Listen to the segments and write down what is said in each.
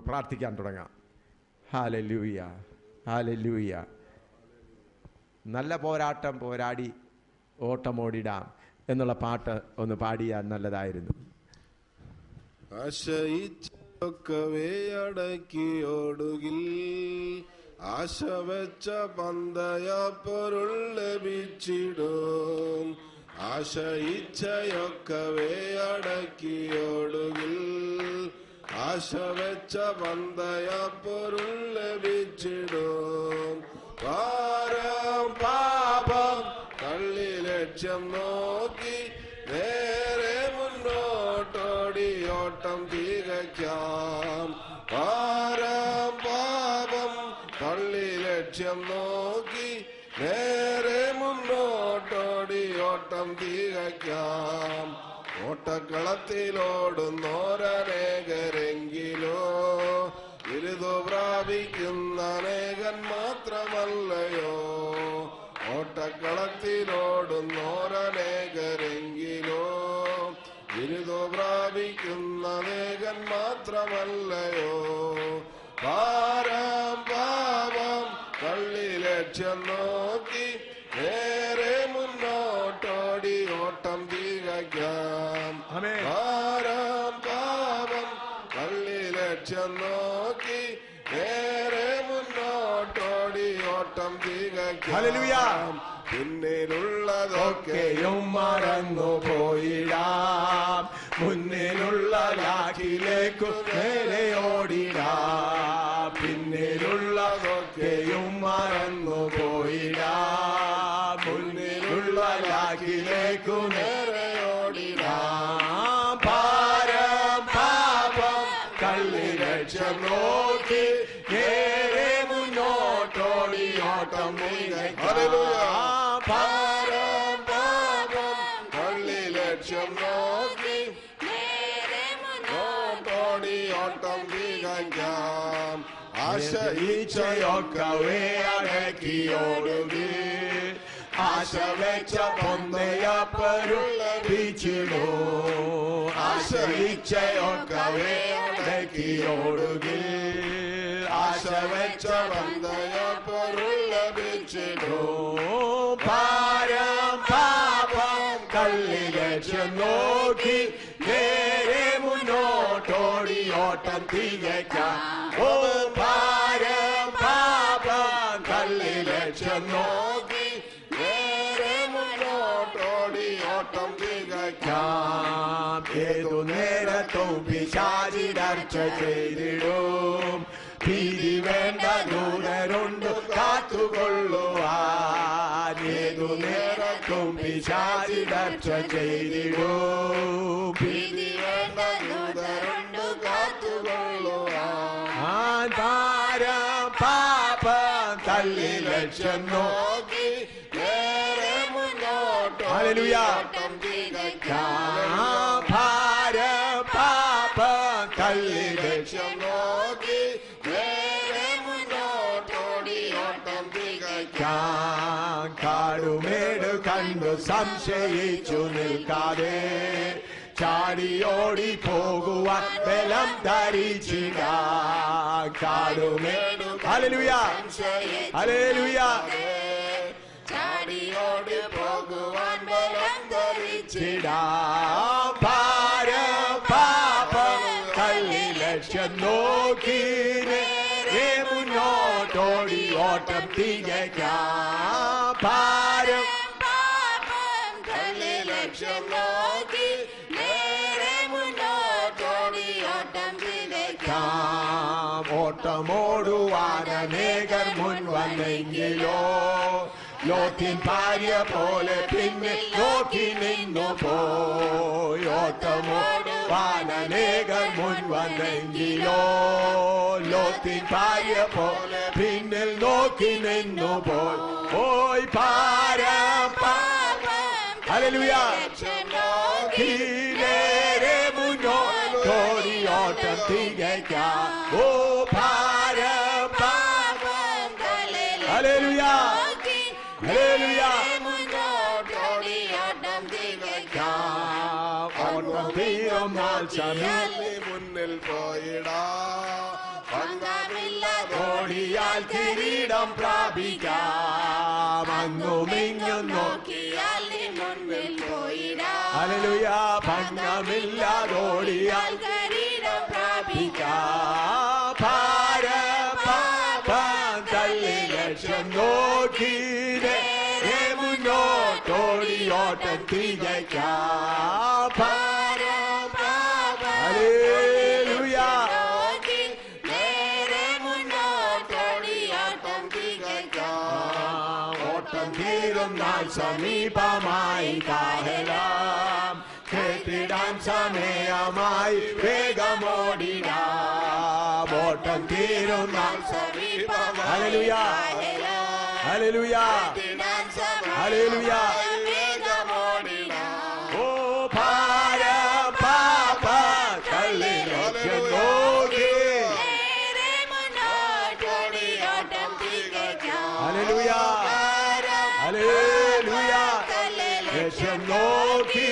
പ്രാർത്ഥിക്കാൻ തുടങ്ങാം. Hallelujah, hallelujah. നല്ല പോരാട്ടം പോരാടി ഓട്ടമോടിടാം എന്നുള്ള പാട്ട് ഒന്ന് പാടിയാൽ നല്ലതായിരുന്നു. ആശയിച്ചൊക്കവേ അടക്കിയോടുകിൽ ആശ വെച്ച പന്തയപ്പൊരുൾ ലഭിച്ചിടും. ആശയിച്ചയൊക്കവേ അടക്കിയോടുകിൽ ആശ വെച്ച പന്തയപ്പൊരുൾ ലഭിച്ചിടും. ഭാരം പാപം തള്ളി ലക്ഷ്യം നോക്കി നേരെ മുന്നോട്ടോടി ഓട്ടം തികയ്ക്കാം. ഭാരം പാപം തള്ളി ലക്ഷ്യം നോക്കി നേരെ മുന്നോട്ടോടി ഓട്ടം തികയ്ക്കാം. ഓട്ടക്കളത്തിലോടുന്നോരനേകരെങ്കിലോ ബിരുദു പ്രാപിക്കുന്ന അനേകൻ മാത്രമല്ലയോ. ഓട്ടക്കളത്തിലോടുന്നോരനേകരെങ്കിലോ ബിരുദു പ്രാപിക്കുന്ന അനേകൻ മാത്രമല്ലയോ. ഭാരം പാപം തള്ളി ലക്ഷ്യം നോക്കി നേരെ മുന്നോട്ടോടി ഓട്ടം തികയ്ക്കാം. ഭാരം പാപം തള്ളി ലക്ഷ്യം നോക്കി നേരെ മുന്നോട്ടോടി ഓട്ടം തികയ്ക്കാം. പിന്നിലുള്ളതൊക്കെയും മറന്നു പോയിടാം. മുന്നിലുള്ള ലാക്കിലേക്കു നേരെ ഓടിടാം. പിന്നിലുള്ളതൊക്കെയും മറന്നു പോയിടാം. മുന്നിലുള്ള ലാക്കിലേക്കു നേരെ ഓടിടാം. ഭാരം പാപം തള്ളി ലക്ഷ്യം നോക്കി നേരെ മുന്നോട്ടോടി ഓട്ടം തികയ്ക്കാം. ഭാരം പാപം തള്ളി ലക്ഷ്യം നോക്കി നേരെ മുന്നോട്ടോടി ഓട്ടം തികയ്ക്കാം. ആശയിച്ചയൊക്കവേ അടക്കിയോടുകിൽ ആശ വെച്ച പൊന്തയപ്പൊരുൾ ലഭിച്ചിടും. ആശയിച്ചയൊക്കവേ അടക്കിയോടുകിൽ ആശ വെച്ച പൊന്തയപ്പൊരുൾ ലഭിച്ചിടും. ഭാരം പാപം തള്ളി ലക്ഷ്യം നോക്കി നേരെ മുന്നോട്ടോടി ഓട്ടം തികയ്ക്കാം. ഓ ഭാരം പാപം തള്ളി ലക്ഷ്യം നോക്കി നേരെ മുന്നോട്ടോടി ഓട്ടം തികയ്ക്കാം. ഏതു നേരത്തും പിശാചിടർച്ച ചെയ്തിടും. ഭീതി വേണ്ട ദൂതരുണ്ട് കാത്തുകൊള്ളുവാൻ. ഏതു നേരത്തും പിശാചിടർച്ച ചെയ്തിടും. ഭീതി വേണ്ട ദൂതരുണ്ട് കാത്തുകൊള്ളുവാൻ. ഭാരം പാപം തള്ളി ലക്ഷ്യം നോക്കി നേരെ മുന്നോട്ട് ഓട്ടം തികയ്ക്കാം. ഭാരം പാപം തള്ളി ലക്ഷ്യം നോക്കി നേരെ മുന്നോട്ടോടി ഓട്ടം തികയ്ക്കാം. കാടുമേട് കണ്ടു സംശയിച്ചു നിൽക്കാതെ ചാടിയോടി പോകുവാൻ ബലം ധരിച്ചിടാം. കാടുമേട് ഹല്ലേലൂയ ഹല്ലേലൂയ ചാടിയോടി പോകുവാൻ ബലം ധരിച്ചിടാം. ഭാരം പാപം തള്ളി ലക്ഷ്യം നോക്കി നേരെ മുന്നോട്ടോടി ഓട്ടം തികയ്ക്കാം. ഭാരം പാപം തള്ളി ലക്ഷ്യം നോക്കി നേരെ മുന്നോട്ടോടി ഓട്ടം തികയ്ക്കാം. ഓട്ടമോടുവാൻ അനേകർ മുൻ വന്നെങ്കിലോ ലോത്തിൻ ഭാര്യ പോലെ പിന്നിൽ നോക്കി നിന്നു പോയി. ഓട്ടമോടുവാൻ അനേകർ മുൻ വന്നെങ്കിലോ ലോത്തിൻ ഭാര്യ പോലെ പിന്നിൽ നോക്കി നിന്നു പോയി. ഓയ് ഭാരം പാപം ഹല്ലേലൂയ നേരെ മുന്നോട്ടോടി ഓട്ടം തികയ്ക്കാം. ഓ ഭാരം പാപം ഹല്ലേലൂയ ഹല്ലേലൂയ മുന്നോട്ടോടി ഓട്ടം തികയ്ക്കാം. ഓട്ടം തീരുന്നാൽ ചമി മുന്നിൽ പോയിടാ. ഓടിയാൽ കിരീടം പ്രാപിക്കാം. അങ്ങുമിങ്ങും നോക്കിയാൽ നീ മുൻപിൽ പോയിടാം. ഹല്ലേലൂയ. ഭംഗമില്ലാതോടിയാൽ കിരീടം പ്രാപിക്കാം. ഭാരപാപം തള്ളി ലക്ഷ്യം നോക്കി മുന്നോട്ടോടിയോട്ടം തികയ്ക്കാം. ഹല്ലേലൂയ. ഓട്ടം തീരുന്നാൽ സമീപമായി കാഹളം കേട്ടിടാൻ സമയമായി വേഗമോടിടാം. ഓട്ടം തീരുന്നാൽ സമീപമായി. ഹല്ലേലൂയ. ഹല്ലേലൂയ. ഹല്ലേലൂയ. ഓ ഭാരപാപ തള്ളി ലക്ഷ്യം നോക്കി. ഹല്ലേലൂയ. ഹല്ലേലൂയ. ലക്ഷ്യം നോക്കി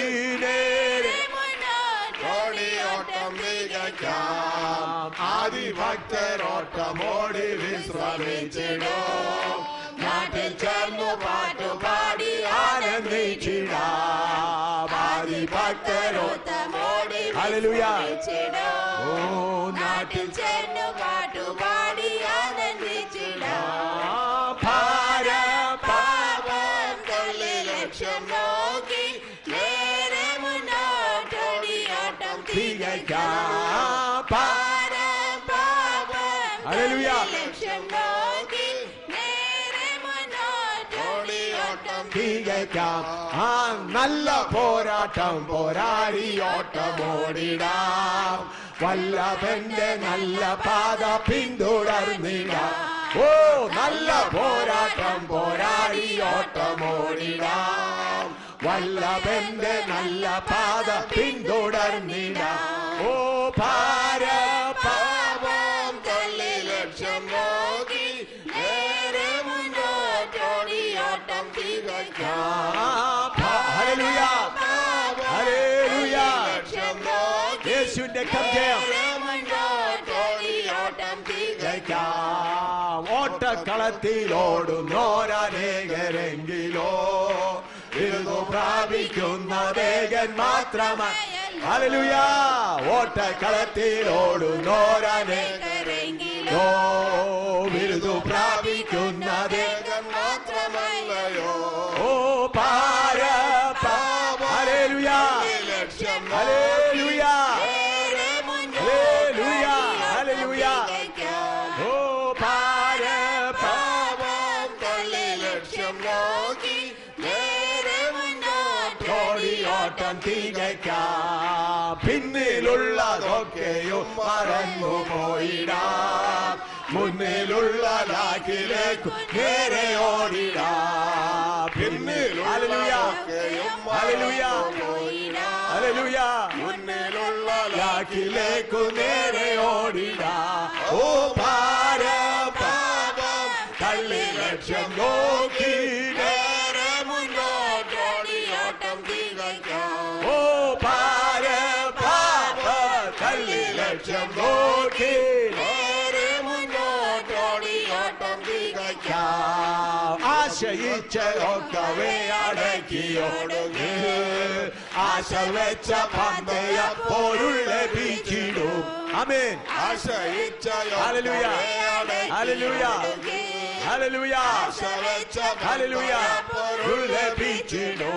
ഓട്ടം തികയ്ക്കാം. ആദിഭക്തരോട്ടമോടി വിശ്രമിച്ചിടും. നാട്ടിൽ ചേർന്നു പാട്ടുപാടി ആനന്ദിച്ചിടാം. ആദിഭക്തരോട്ടമോടി. ഹല്ലേലൂയ. ഓ നാട്ടിൽ ചേർന്നു പാട്ടുപാടി ആനന്ദിച്ചിടാം. ഭാരപാപം തള്ളി ലക്ഷ്യം നോക്കി നേരെ മുന്നോട്ടോടിയോട്ടം തികയ്ക്കാം. ഹല്ലേലൂയ. ലക്ഷ്യം നോക്കി നേരെ മുന്നോട്ടോടിയോട്ടം തികയ്ക്കാം. ആ നല്ല പോരാട്ടം പോരാടിയോട്ടമോടിടാം. വല്ലഭന്റെ നല്ല പാത പിന്തുടർന്നിടാം. ഓ നല്ല പോരാട്ടം പോരാടിയോട്ടമോടിടാം. വല്ലഭന്റെ നല്ല പാത പിന്തുടർന്നിടാം. ഓ ഭാരപാപം തള്ളി ലക്ഷ്യം നോക്കി നേരെ മുന്നോട്ടോടിയോട്ടം തികയ്ക്കാം. ഹല്ലേലൂയ. ഹല്ലേലൂയ. ലക്ഷ്യം നോക്കി യേശുവിന്റെ കർജയം മുന്നോട്ടോടിയോട്ടം തികയ്ക്കാം. ഓട്ടക്കളത്തിലോടുന്നോരനേകരെങ്കിലോ ബിരുദു പ്രാപിക്കുന്ന വേഗൻ മാത്രമായി. ഹല്ലേലൂയ. ഓട്ടക്കളത്തിലോടുന്നോരനേകരെങ്കിലോ ബിരുദു പ്രാപിക്കുന്ന വേഗൻ മാത്രമല്ലയോ. ഓ ഭാരപാപം. ഹല്ലേലൂയ. ലക്ഷ്യം ഹല്ലേലൂയ. ഹല്ലേലൂയ. ഹല്ലേലൂയ. ഓ ഭാരപാപം തള്ളി ലക്ഷ്യം നോക്കി നേരെ ഓട്ടം തികയ്ക്കാം. പിന്നിലുള്ളതൊക്കെയും മറന്നു പോയിടാം. മുന്നിലുള്ള ലാക്കിലേക്കു നേരെ ഓടിടാം. പിന്നിലുള്ളതൊക്കെയും ഹല്ലേലൂയ. ഹല്ലേലൂയ. മുന്നിലുള്ള ലാക്കിലേക്കു നേരെ ഓടിടാം. ഓ ഭാരപാപം തള്ളി ലക്ഷ്യം നോക്കി നേരെ മുന്നോട്ടോടിയോട്ടം തികയ്ക്കാം. ഓ ഭാരപാപം തള്ളി ലക്ഷ്യം നോക്കി നേരെ മുന്നോട്ടോടിയോട്ടം തികയ്ക്കാം. ആശയിച്ചൊക്കവേ അടക്കിയോടുകേ ആശ വെച്ച പന്തയ പൊരുൾ ലഭിച്ചിടും. ആമേൻ. ആശയിച്ച ഹല്ലേലൂയ. ഹല്ലേലൂയ. ഹല്ലേലൂയ. ഹല്ലേലൂയ. പൊരുൾ ലഭിച്ചിടും.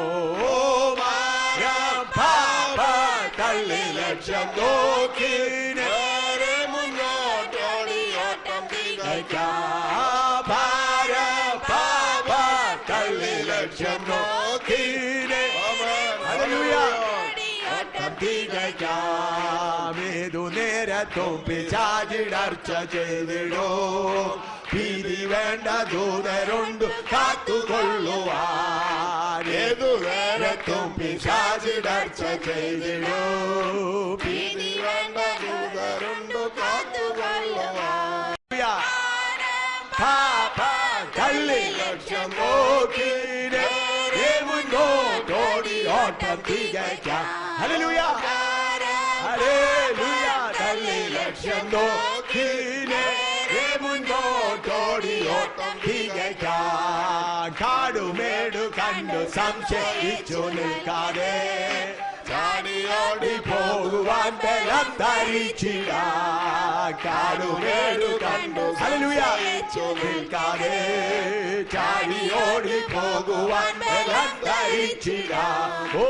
ഭാരപാപം തള്ളി ലക്ഷ്യം നോക്കി നേരെ മുന്നോട്ടോടിയോട്ടം തികയ്ക്കാം. ഭാരപാപം തള്ളി ലക്ഷ്യം നോക്കി ഹല്ലേലൂയ. തികയ്ക്കാം. ഏതു നേരത്തും പിശാചിടർച്ച ചെയ്തിടും. ഭീതി വേണ്ട ദൂതരുണ്ട് കാത്തുകൊള്ളുവാൻ. ഏതു നേരത്തും പിശാചിടർച്ച ചെയ്തിടും. ഭീതി വേണ്ട ദൂതരുണ്ട് കാത്തുകൊള്ളുവാൻ. തള്ളി ലക്ഷ്യം നോക്കി മുന്നോട്ടോടിയോട്ടം തികയ്ക്കാം. ഹല്ലേലൂയ. ഹല്ലേലൂയ. തള്ളി ലക്ഷ്യം നോക്കി മുന്നോട്ടോടി ഓട്ടം തികയ്ക്കാൻ. കാടുമേടു കണ്ടു സംശയിച്ചു നിൽക്കാതെ ചാടിയോടി പോകുവാൻ ബലം ധരിച്ചിടാൻ. കാടുമേടു കണ്ടു സംശയിച്ചു നിൽക്കാതെ ചാടിയോടി പോകുവാൻ ബലം ധരിച്ചിടാൻ. ഓ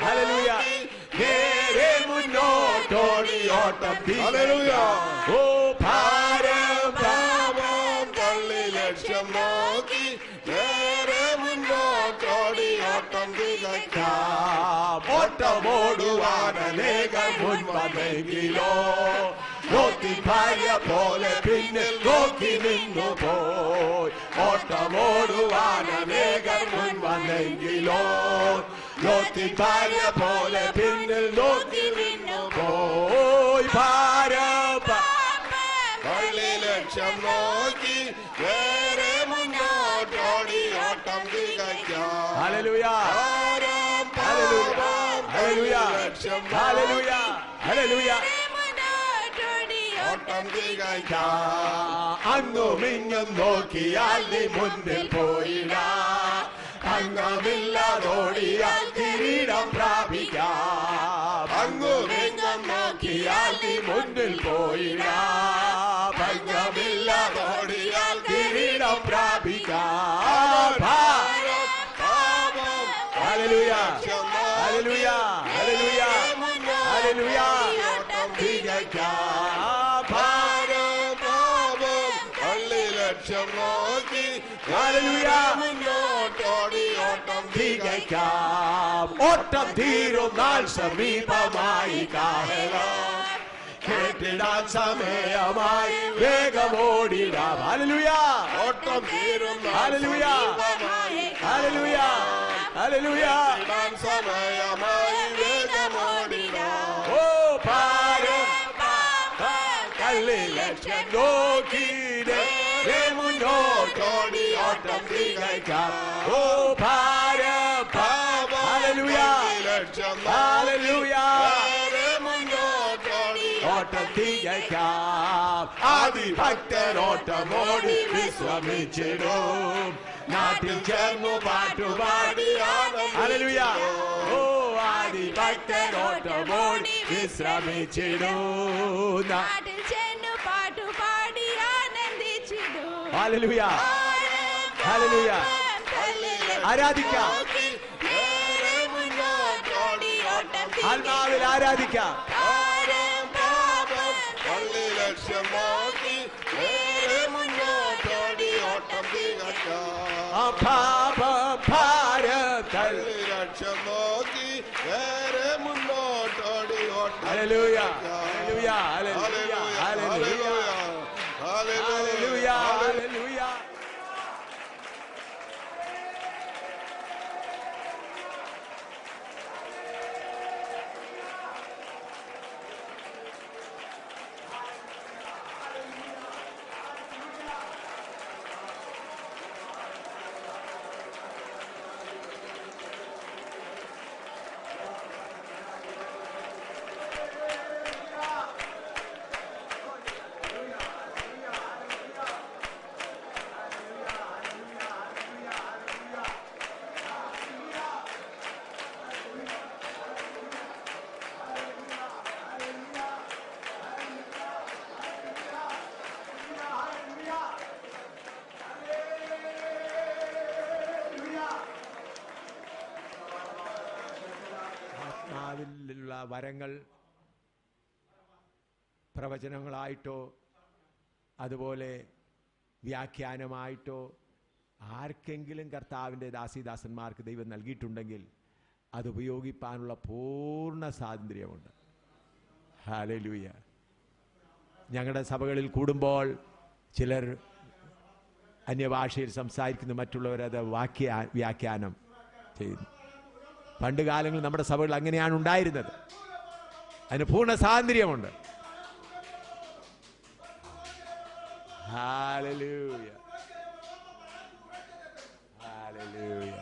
ഹല്ലേലൂയ. നേരെ മുന്നോട്ടോടി ഓട്ടം തികയ്ക്കാൻ. ഓ ഭാരം തള്ളി ലക്ഷ്യം നോക്കി നേരെ മുന്നോട്ടോടി ഓട്ടം തികയ്ക്കാം. ഓട്ടമോടുവാൻ അനേകം മുൻവന്നെങ്കിലോ ലോത്തി ഭാര്യ പോലെ പിന്നിൽ നോക്കി നിന്നു പോയി. ഓട്ടമോടുവാൻ അനേകം മുൻവന്നെങ്കിലോ ലോത്തി ഭാര്യ പോലെ പിന്നിൽ നോക്കി നിന്നു പോയി. പള്ളി ലക്ഷ്യം നോക്കി നേരെ മുന്നോട്ടോടി ഓട്ടം തികയ്ക്കാം. ഹല്ലേലൂയ. ഹല്ലേലൂയ. ഹല്ലേലൂയ. ഹല്ലേലൂയ. ഹല്ലേലൂയ. ഓട്ടം തികയ്ക്കാം. അങ്ങും ഇങ്ങും നോക്കിയാൽ നീ മുന്നിൽ പോയിടാ. അംഗമില്ലാതോടിയാൽ കിരീടം പ്രാപിക്കാം. അങ്ങും ഇങ്ങും നോക്കിയാൽ നീ മുന്നിൽ പോയിടാ. അംഗമില്ലാതോടിയാൽ കിരീടം പ്രാപിക്കാം. ഹല്ലേലൂയ. ഹല്ലേലൂയ. ഹല്ലേലൂയ. ഹല്ലേലൂയ. തികയ്ക്കാം. പള്ളി ലക്ഷ്യം നോക്കി ഹല്ലേലൂയ. മുന്നോട്ടോടി ഓട്ടം തികയ്ക്കാം. ഓട്ടം തീരും നാൾ സമീപമായി കാഹളം കേട്ടിടാൻ സമയമായി വേഗമോടിടാം. ഹല്ലേലൂയ. ഓട്ടം തീരും ഹല്ലേലൂയ. ഹല്ലേലൂയ. ഹല്ലേലൂയ. സമയമായി വേഗമോടിടാം. ഓ ഭാരം കള്ളി ലക്ഷ്യം നോക്കി മുന്നോട്ടോടി ഓട്ടം തികയ്ക്കാം. ഓ ഭാരം ഹല്ലേലൂയ. ഹല്ലേലൂയ. ഓട്ടം തികയ്ക്കാം. ആദിഭക്തനോട്ടമോടി വിശ്രമിച്ചിടും. നാട്ടിൽ ചേർന്നു പാട്ടുപാടി ഹല്ലേലൂയ. ഓ ആദിഭക്തനോട്ടമോടി വിശ്രമിച്ചിടും. നാട്ടിൽ ചെന്നു പാട്ടുപാടി ആനന്ദിച്ചിടും. ഹല്ലേലൂയ. ഹല്ലേലൂയ. ആരാധിക്കാം. ആത്മാവിൽ ആരാധിക്കാം. പള്ളി ലക്ഷ്യം നോക്കി നേരെ മുന്നോട്ടോടി ഓട്ടം തികയ്ക്കാം. ഭാരതൽ ലക്ഷ്യം നോക്കി നേരെ മുന്നോട്ടോടി ഓട്ടം ഹല്ലേലൂയ. തികയ്ക്കാം. ഹല്ലേലൂയ. ഹല്ലേലൂയ. ഹല്ലേലൂയ. ഹല്ലേലൂയ. ആത്മാവിലുള്ള വരങ്ങൾ പ്രവചനങ്ങളായിട്ടോ അതുപോലെ വ്യാഖ്യാനമായിട്ടോ ആർക്കെങ്കിലും കർത്താവിൻ്റെ ദാസീദാസന്മാർക്ക് ദൈവം നൽകിയിട്ടുണ്ടെങ്കിൽ അത് ഉപയോഗിക്കാനുള്ള പൂർണ്ണ സ്വാതന്ത്ര്യമുണ്ട്. ഹല്ലേലൂയ. ഞങ്ങളുടെ സഭകളിൽ കൂടുമ്പോൾ ചിലർ അന്യഭാഷയിൽ സംസാരിക്കുന്നു, മറ്റുള്ളവരത് വ്യാഖ്യാനം ചെയ്യുന്നു. പണ്ട് കാലങ്ങളിൽ നമ്മുടെ സഭകൾ അങ്ങനെയാണ് ഉണ്ടായിരുന്നത്. അതിന് പൂർണ്ണ സ്വാതന്ത്ര്യമുണ്ട്. ഹല്ലേലൂയ. ഹല്ലേലൂയ.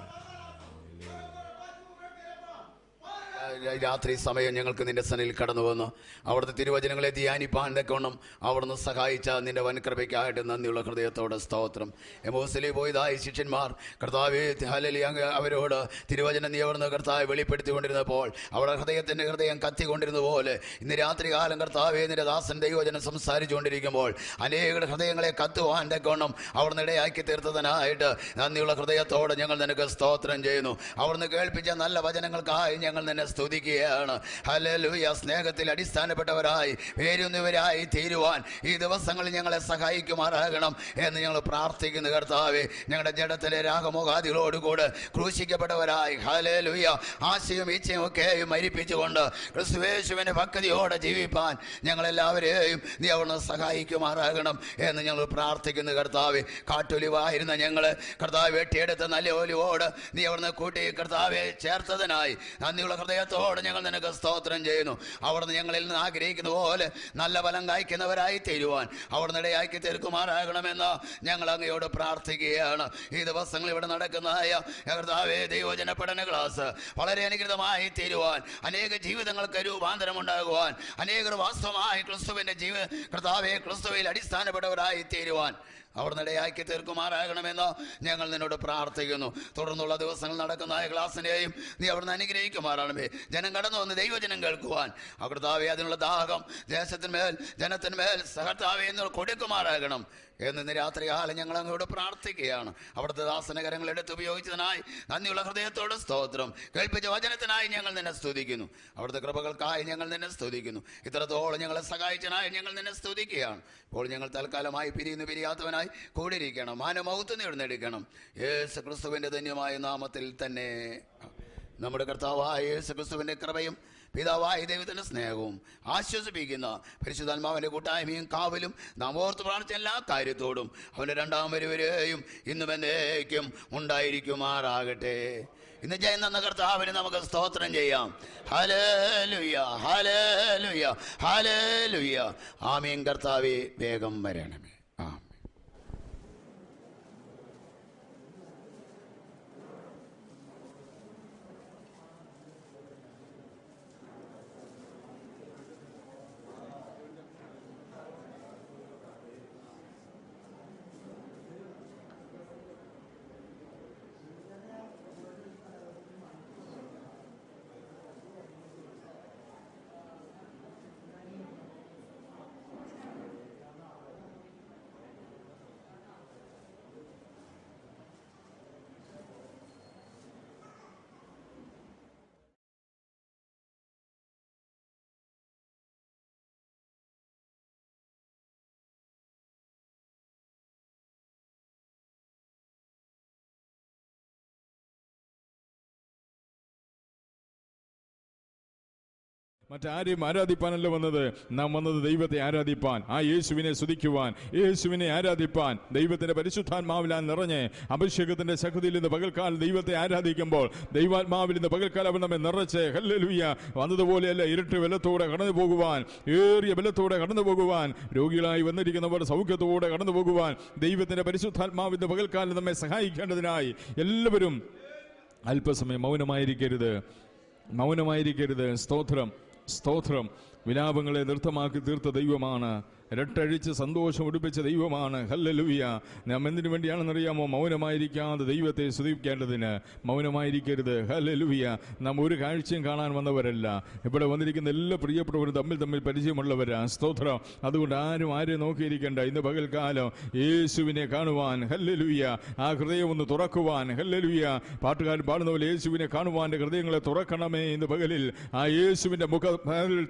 രാത്രി സമയം ഞങ്ങൾക്ക് നിന്റെ സന്നിധിയിൽ കടന്നു വന്നു അവിടുത്തെ തിരുവചനങ്ങളെ ധ്യാനിപ്പാൻ തക്കവണ്ണം അവിടുന്ന് സഹായിച്ച നിന്റെ വൻകൃപയ്ക്കായിട്ട് നന്ദിയുള്ള ഹൃദയത്തോടെ സ്തോത്രം. എമോസിലെ പോയതായ ശിഷ്യന്മാർ കർത്താവേ ഹല്ലേലൂയ അവരോട് തിരുവചനം നീ അവിടുന്ന് കർത്താവെ വെളിപ്പെടുത്തിക്കൊണ്ടിരുന്നപ്പോൾ അവിടെ ഹൃദയം കത്തിക്കൊണ്ടിരുന്ന പോലെ ഇന്ന് രാത്രി കാലം കർത്താവേ നിന്റെ ദാസൻ ദൈവവചനം സംസാരിച്ചുകൊണ്ടിരിക്കുമ്പോൾ അനേക ഹൃദയങ്ങളെ കത്തുവാൻ തക്കവണ്ണം അവിടുന്ന് ഇടയാക്കി തീർത്തതിനായിട്ട് നന്ദിയുള്ള ഹൃദയത്തോടെ ഞങ്ങൾ നിനക്ക് സ്തോത്രം ചെയ്യുന്നു. അവിടുന്ന് കേൾപ്പിച്ച നല്ല വചനങ്ങൾക്കായി ഞങ്ങൾ നിന്നെ സ്തുതിക്കുകയാണ്. ഹല്ലേലൂയ. സ്നേഹത്തിൽ അടിസ്ഥാനപ്പെട്ടവരായി വേരുന്നവരായി തീരുവാൻ ഈ ദിവസങ്ങളിൽ ഞങ്ങളെ സഹായിക്കുമാറാകണം എന്ന് ഞങ്ങൾ പ്രാർത്ഥിക്കുന്നു കർത്താവേ. ഞങ്ങളുടെ ജഡത്തിലെ രാഗമോഹാദികളോടുകൂടെ ക്രൂശിക്കപ്പെട്ടവരായി ഹല്ലേലൂയ ആശയും ഇച്ഛയും ഒക്കെയും മരിപ്പിച്ചുകൊണ്ട് ക്രിസ്തുയേശുവിന്റെ ഭക്തിയോടെ ജീവിപ്പാൻ ഞങ്ങളെല്ലാവരെയും നീ അവിടുന്ന് സഹായിക്കുമാറാകണം എന്ന് ഞങ്ങൾ പ്രാർത്ഥിക്കുന്നു കർത്താവേ. കാട്ടൊലിവായിരുന്ന ഞങ്ങൾ കർത്താവ് വെട്ടിയെടുത്ത നല്ല ഒലിവോട് നീ അവിടുന്ന് കൂട്ടി കർത്താവെ ചേർത്തതിനായി നന്ദിയുള്ള ഹൃദയത്തോടെ ഞങ്ങൾ നിനക്ക് സ്തോത്രം ചെയ്യുന്നു. അവിടുന്ന് ഞങ്ങളിൽ നിന്ന് ആഗ്രഹിക്കുന്ന പോലെ നല്ല ഫലം കായ്ക്കുന്നവരായി തീരുവാൻ അവിടുന്ന് ഇടയാക്കി തീർക്കുമാറാകണമെന്ന് ഞങ്ങൾ അങ്ങയോട് പ്രാർത്ഥിക്കുകയാണ്. ഈ ദിവസങ്ങൾ ഇവിടെ നടക്കുന്നതായ കർത്താവേ ദൈവവചന പഠന ക്ലാസ് വളരെ അനുഗ്രഹമായി തീരുവാൻ അനേക ജീവിതങ്ങൾക്ക് രൂപാന്തരം ഉണ്ടാകുവാൻ അനേകർ വാസ്തവമായി കർത്താവെ ക്രിസ്തുവിൽ അടിസ്ഥാനപ്പെട്ടവരായി തീരുവാൻ അവിടുന്ന് ഇടയാക്കി തീർക്കുമാറാകണമെന്ന് ഞങ്ങൾ നിന്നോട് പ്രാർത്ഥിക്കുന്നു. തുടർന്നുള്ള ദിവസങ്ങൾ നടക്കുന്ന ക്ലാസ്സിനെയും നീ അവിടുന്ന് അനുഗ്രഹിക്കുമാറാണമേ. ജനം കടന്നു വന്ന് ദൈവജനം കേൾക്കുവാൻ കർത്താവേ അതിനുള്ള ദാഹം ദേശത്തിന്മേൽ ജനത്തിന്മേൽ കർത്താവേ എന്ന് കൊടുക്കുമാറാകണം എന്ന് രാത്രി കാലം ഞങ്ങൾ അങ്ങോട്ട് പ്രാർത്ഥിക്കുകയാണ്. അവിടുത്തെ ദാസനകരങ്ങൾ എടുത്ത് ഉപയോഗിച്ചതിനായി നന്ദിയുള്ള ഹൃദയത്തോടെ സ്തോത്രം. കേൾപ്പിച്ച വചനത്തിനായി ഞങ്ങൾ നിന്നെ സ്തുതിക്കുന്നു. അവിടുത്തെ കൃപകൾക്കായി ഞങ്ങൾ നിന്നെ സ്തുതിക്കുന്നു. ഇത്രത്തോളം ഞങ്ങളെ സഹായിച്ചതിനായി ഞങ്ങൾ നിന്നെ സ്തുതിക്കുകയാണ്. ഇപ്പോൾ ഞങ്ങൾ തൽക്കാലമായി പിരിയാത്തവനായി കൂടിയിരിക്കണം. മാനമൗത്വം നേടിക്കണം. യേശു ക്രിസ്തുവിന്റെ ധന്യമായ നാമത്തിൽ തന്നെ നമ്മുടെ കർത്താവായ യേശു ക്രിസ്തുവിന്റെ കൃപയും പിതാവായ ദൈവത്തിന്റെ സ്നേഹവും ആശ്വസിപ്പിക്കുന്ന പരിശുദ്ധാത്മാവിന്റെ കൂട്ടായ്മയും കാവലും നാം ഓർത്ത് പ്രാർത്ഥിച്ച എല്ലാ കാര്യത്തോടും അവന്റെ രണ്ടാം വരവരെയും ഇന്നും എന്നേക്കും ഉണ്ടായിരിക്കുമാറാകട്ടെ. ഇന്ന് ചെയ്യുന്ന കർത്താവിന് നമുക്ക് സ്തോത്രം ചെയ്യാം. ഹല്ലേലൂയ ഹല്ലേലൂയ ഹല്ലേലൂയ. ആമേൻ. കർത്താവേ വേഗം വരണമേ. ആമേൻ. മറ്റാരെയും ആരാധിപ്പാനല്ല വന്നത്. നാം വന്നത് ദൈവത്തെ ആരാധിപ്പാൻ, ആ യേശുവിനെ സ്തുതിക്കുവാൻ, യേശുവിനെ ആരാധിപ്പാൻ. ദൈവത്തിന്റെ പരിശുദ്ധാത്മാവിലാൽ നിറഞ്ഞ് അഭിഷേകത്തിന്റെ ശക്തിയിൽ നിന്ന് പകൽക്കാലം ദൈവത്തെ ആരാധിക്കുമ്പോൾ ദൈവാത്മാവിൽ നിന്ന് പകൽക്കാലം അവൻ നമ്മെ നിറച്ച് ഹല്ലേലൂയ വന്നതുപോലെയല്ല ഇരുട്ട് ബലത്തോടെ കടന്നു പോകുവാൻ, ഏറിയ ബലത്തോടെ കടന്നു പോകുവാൻ, രോഗികളായി വന്നിരിക്കുന്നവർ സൗഖ്യത്തോടെ കടന്നു പോകുവാൻ ദൈവത്തിന്റെ പരിശുദ്ധാത്മാവിന്റെ പകൽക്കാലം നമ്മെ സഹായിക്കേണ്ടതിനായി എല്ലാവരും അല്പസമയം മൗനമായിരിക്കരുത്. സ്തോത്രം സ്തോത്രം. വിലാപങ്ങളെ നൃത്തമാക്കി തീർത്ത ദൈവമാണ്. രട്ടഴിച്ച് സന്തോഷം ഉടുപ്പിച്ച ദൈവമാണ്. ഹല്ലേലൂയ. നാം എന്തിനു വേണ്ടിയാണെന്നറിയാമോ? മൗനമായിരിക്കാതെ ദൈവത്തെ സ്തുതിക്കേണ്ടതിന്. മൗനമായിരിക്കരുത്. ഹല്ലേലൂയ. നാം ഒരു കാഴ്ചയും കാണാൻ വന്നവരല്ല. ഇവിടെ വന്നിരിക്കുന്ന എല്ലാ പ്രിയപ്പെട്ടവരും തമ്മിൽ പരിചയമുള്ളവരാ. സ്തോത്രം. അതുകൊണ്ട് ആരും നോക്കിയിരിക്കേണ്ട. ഇന്ന് പകൽക്കാലം യേശുവിനെ കാണുവാൻ, ഹല്ലേലൂയ, ആ ഹൃദയം ഒന്ന് തുറക്കുവാൻ, ഹല്ലേലൂയ, പാട്ടുകാരൻ പാടുന്ന പോലെ യേശുവിനെ കാണുവാൻ ഹൃദയങ്ങളെ തുറക്കണമേ. ഇന്ന് പകലിൽ ആ യേശുവിന്റെ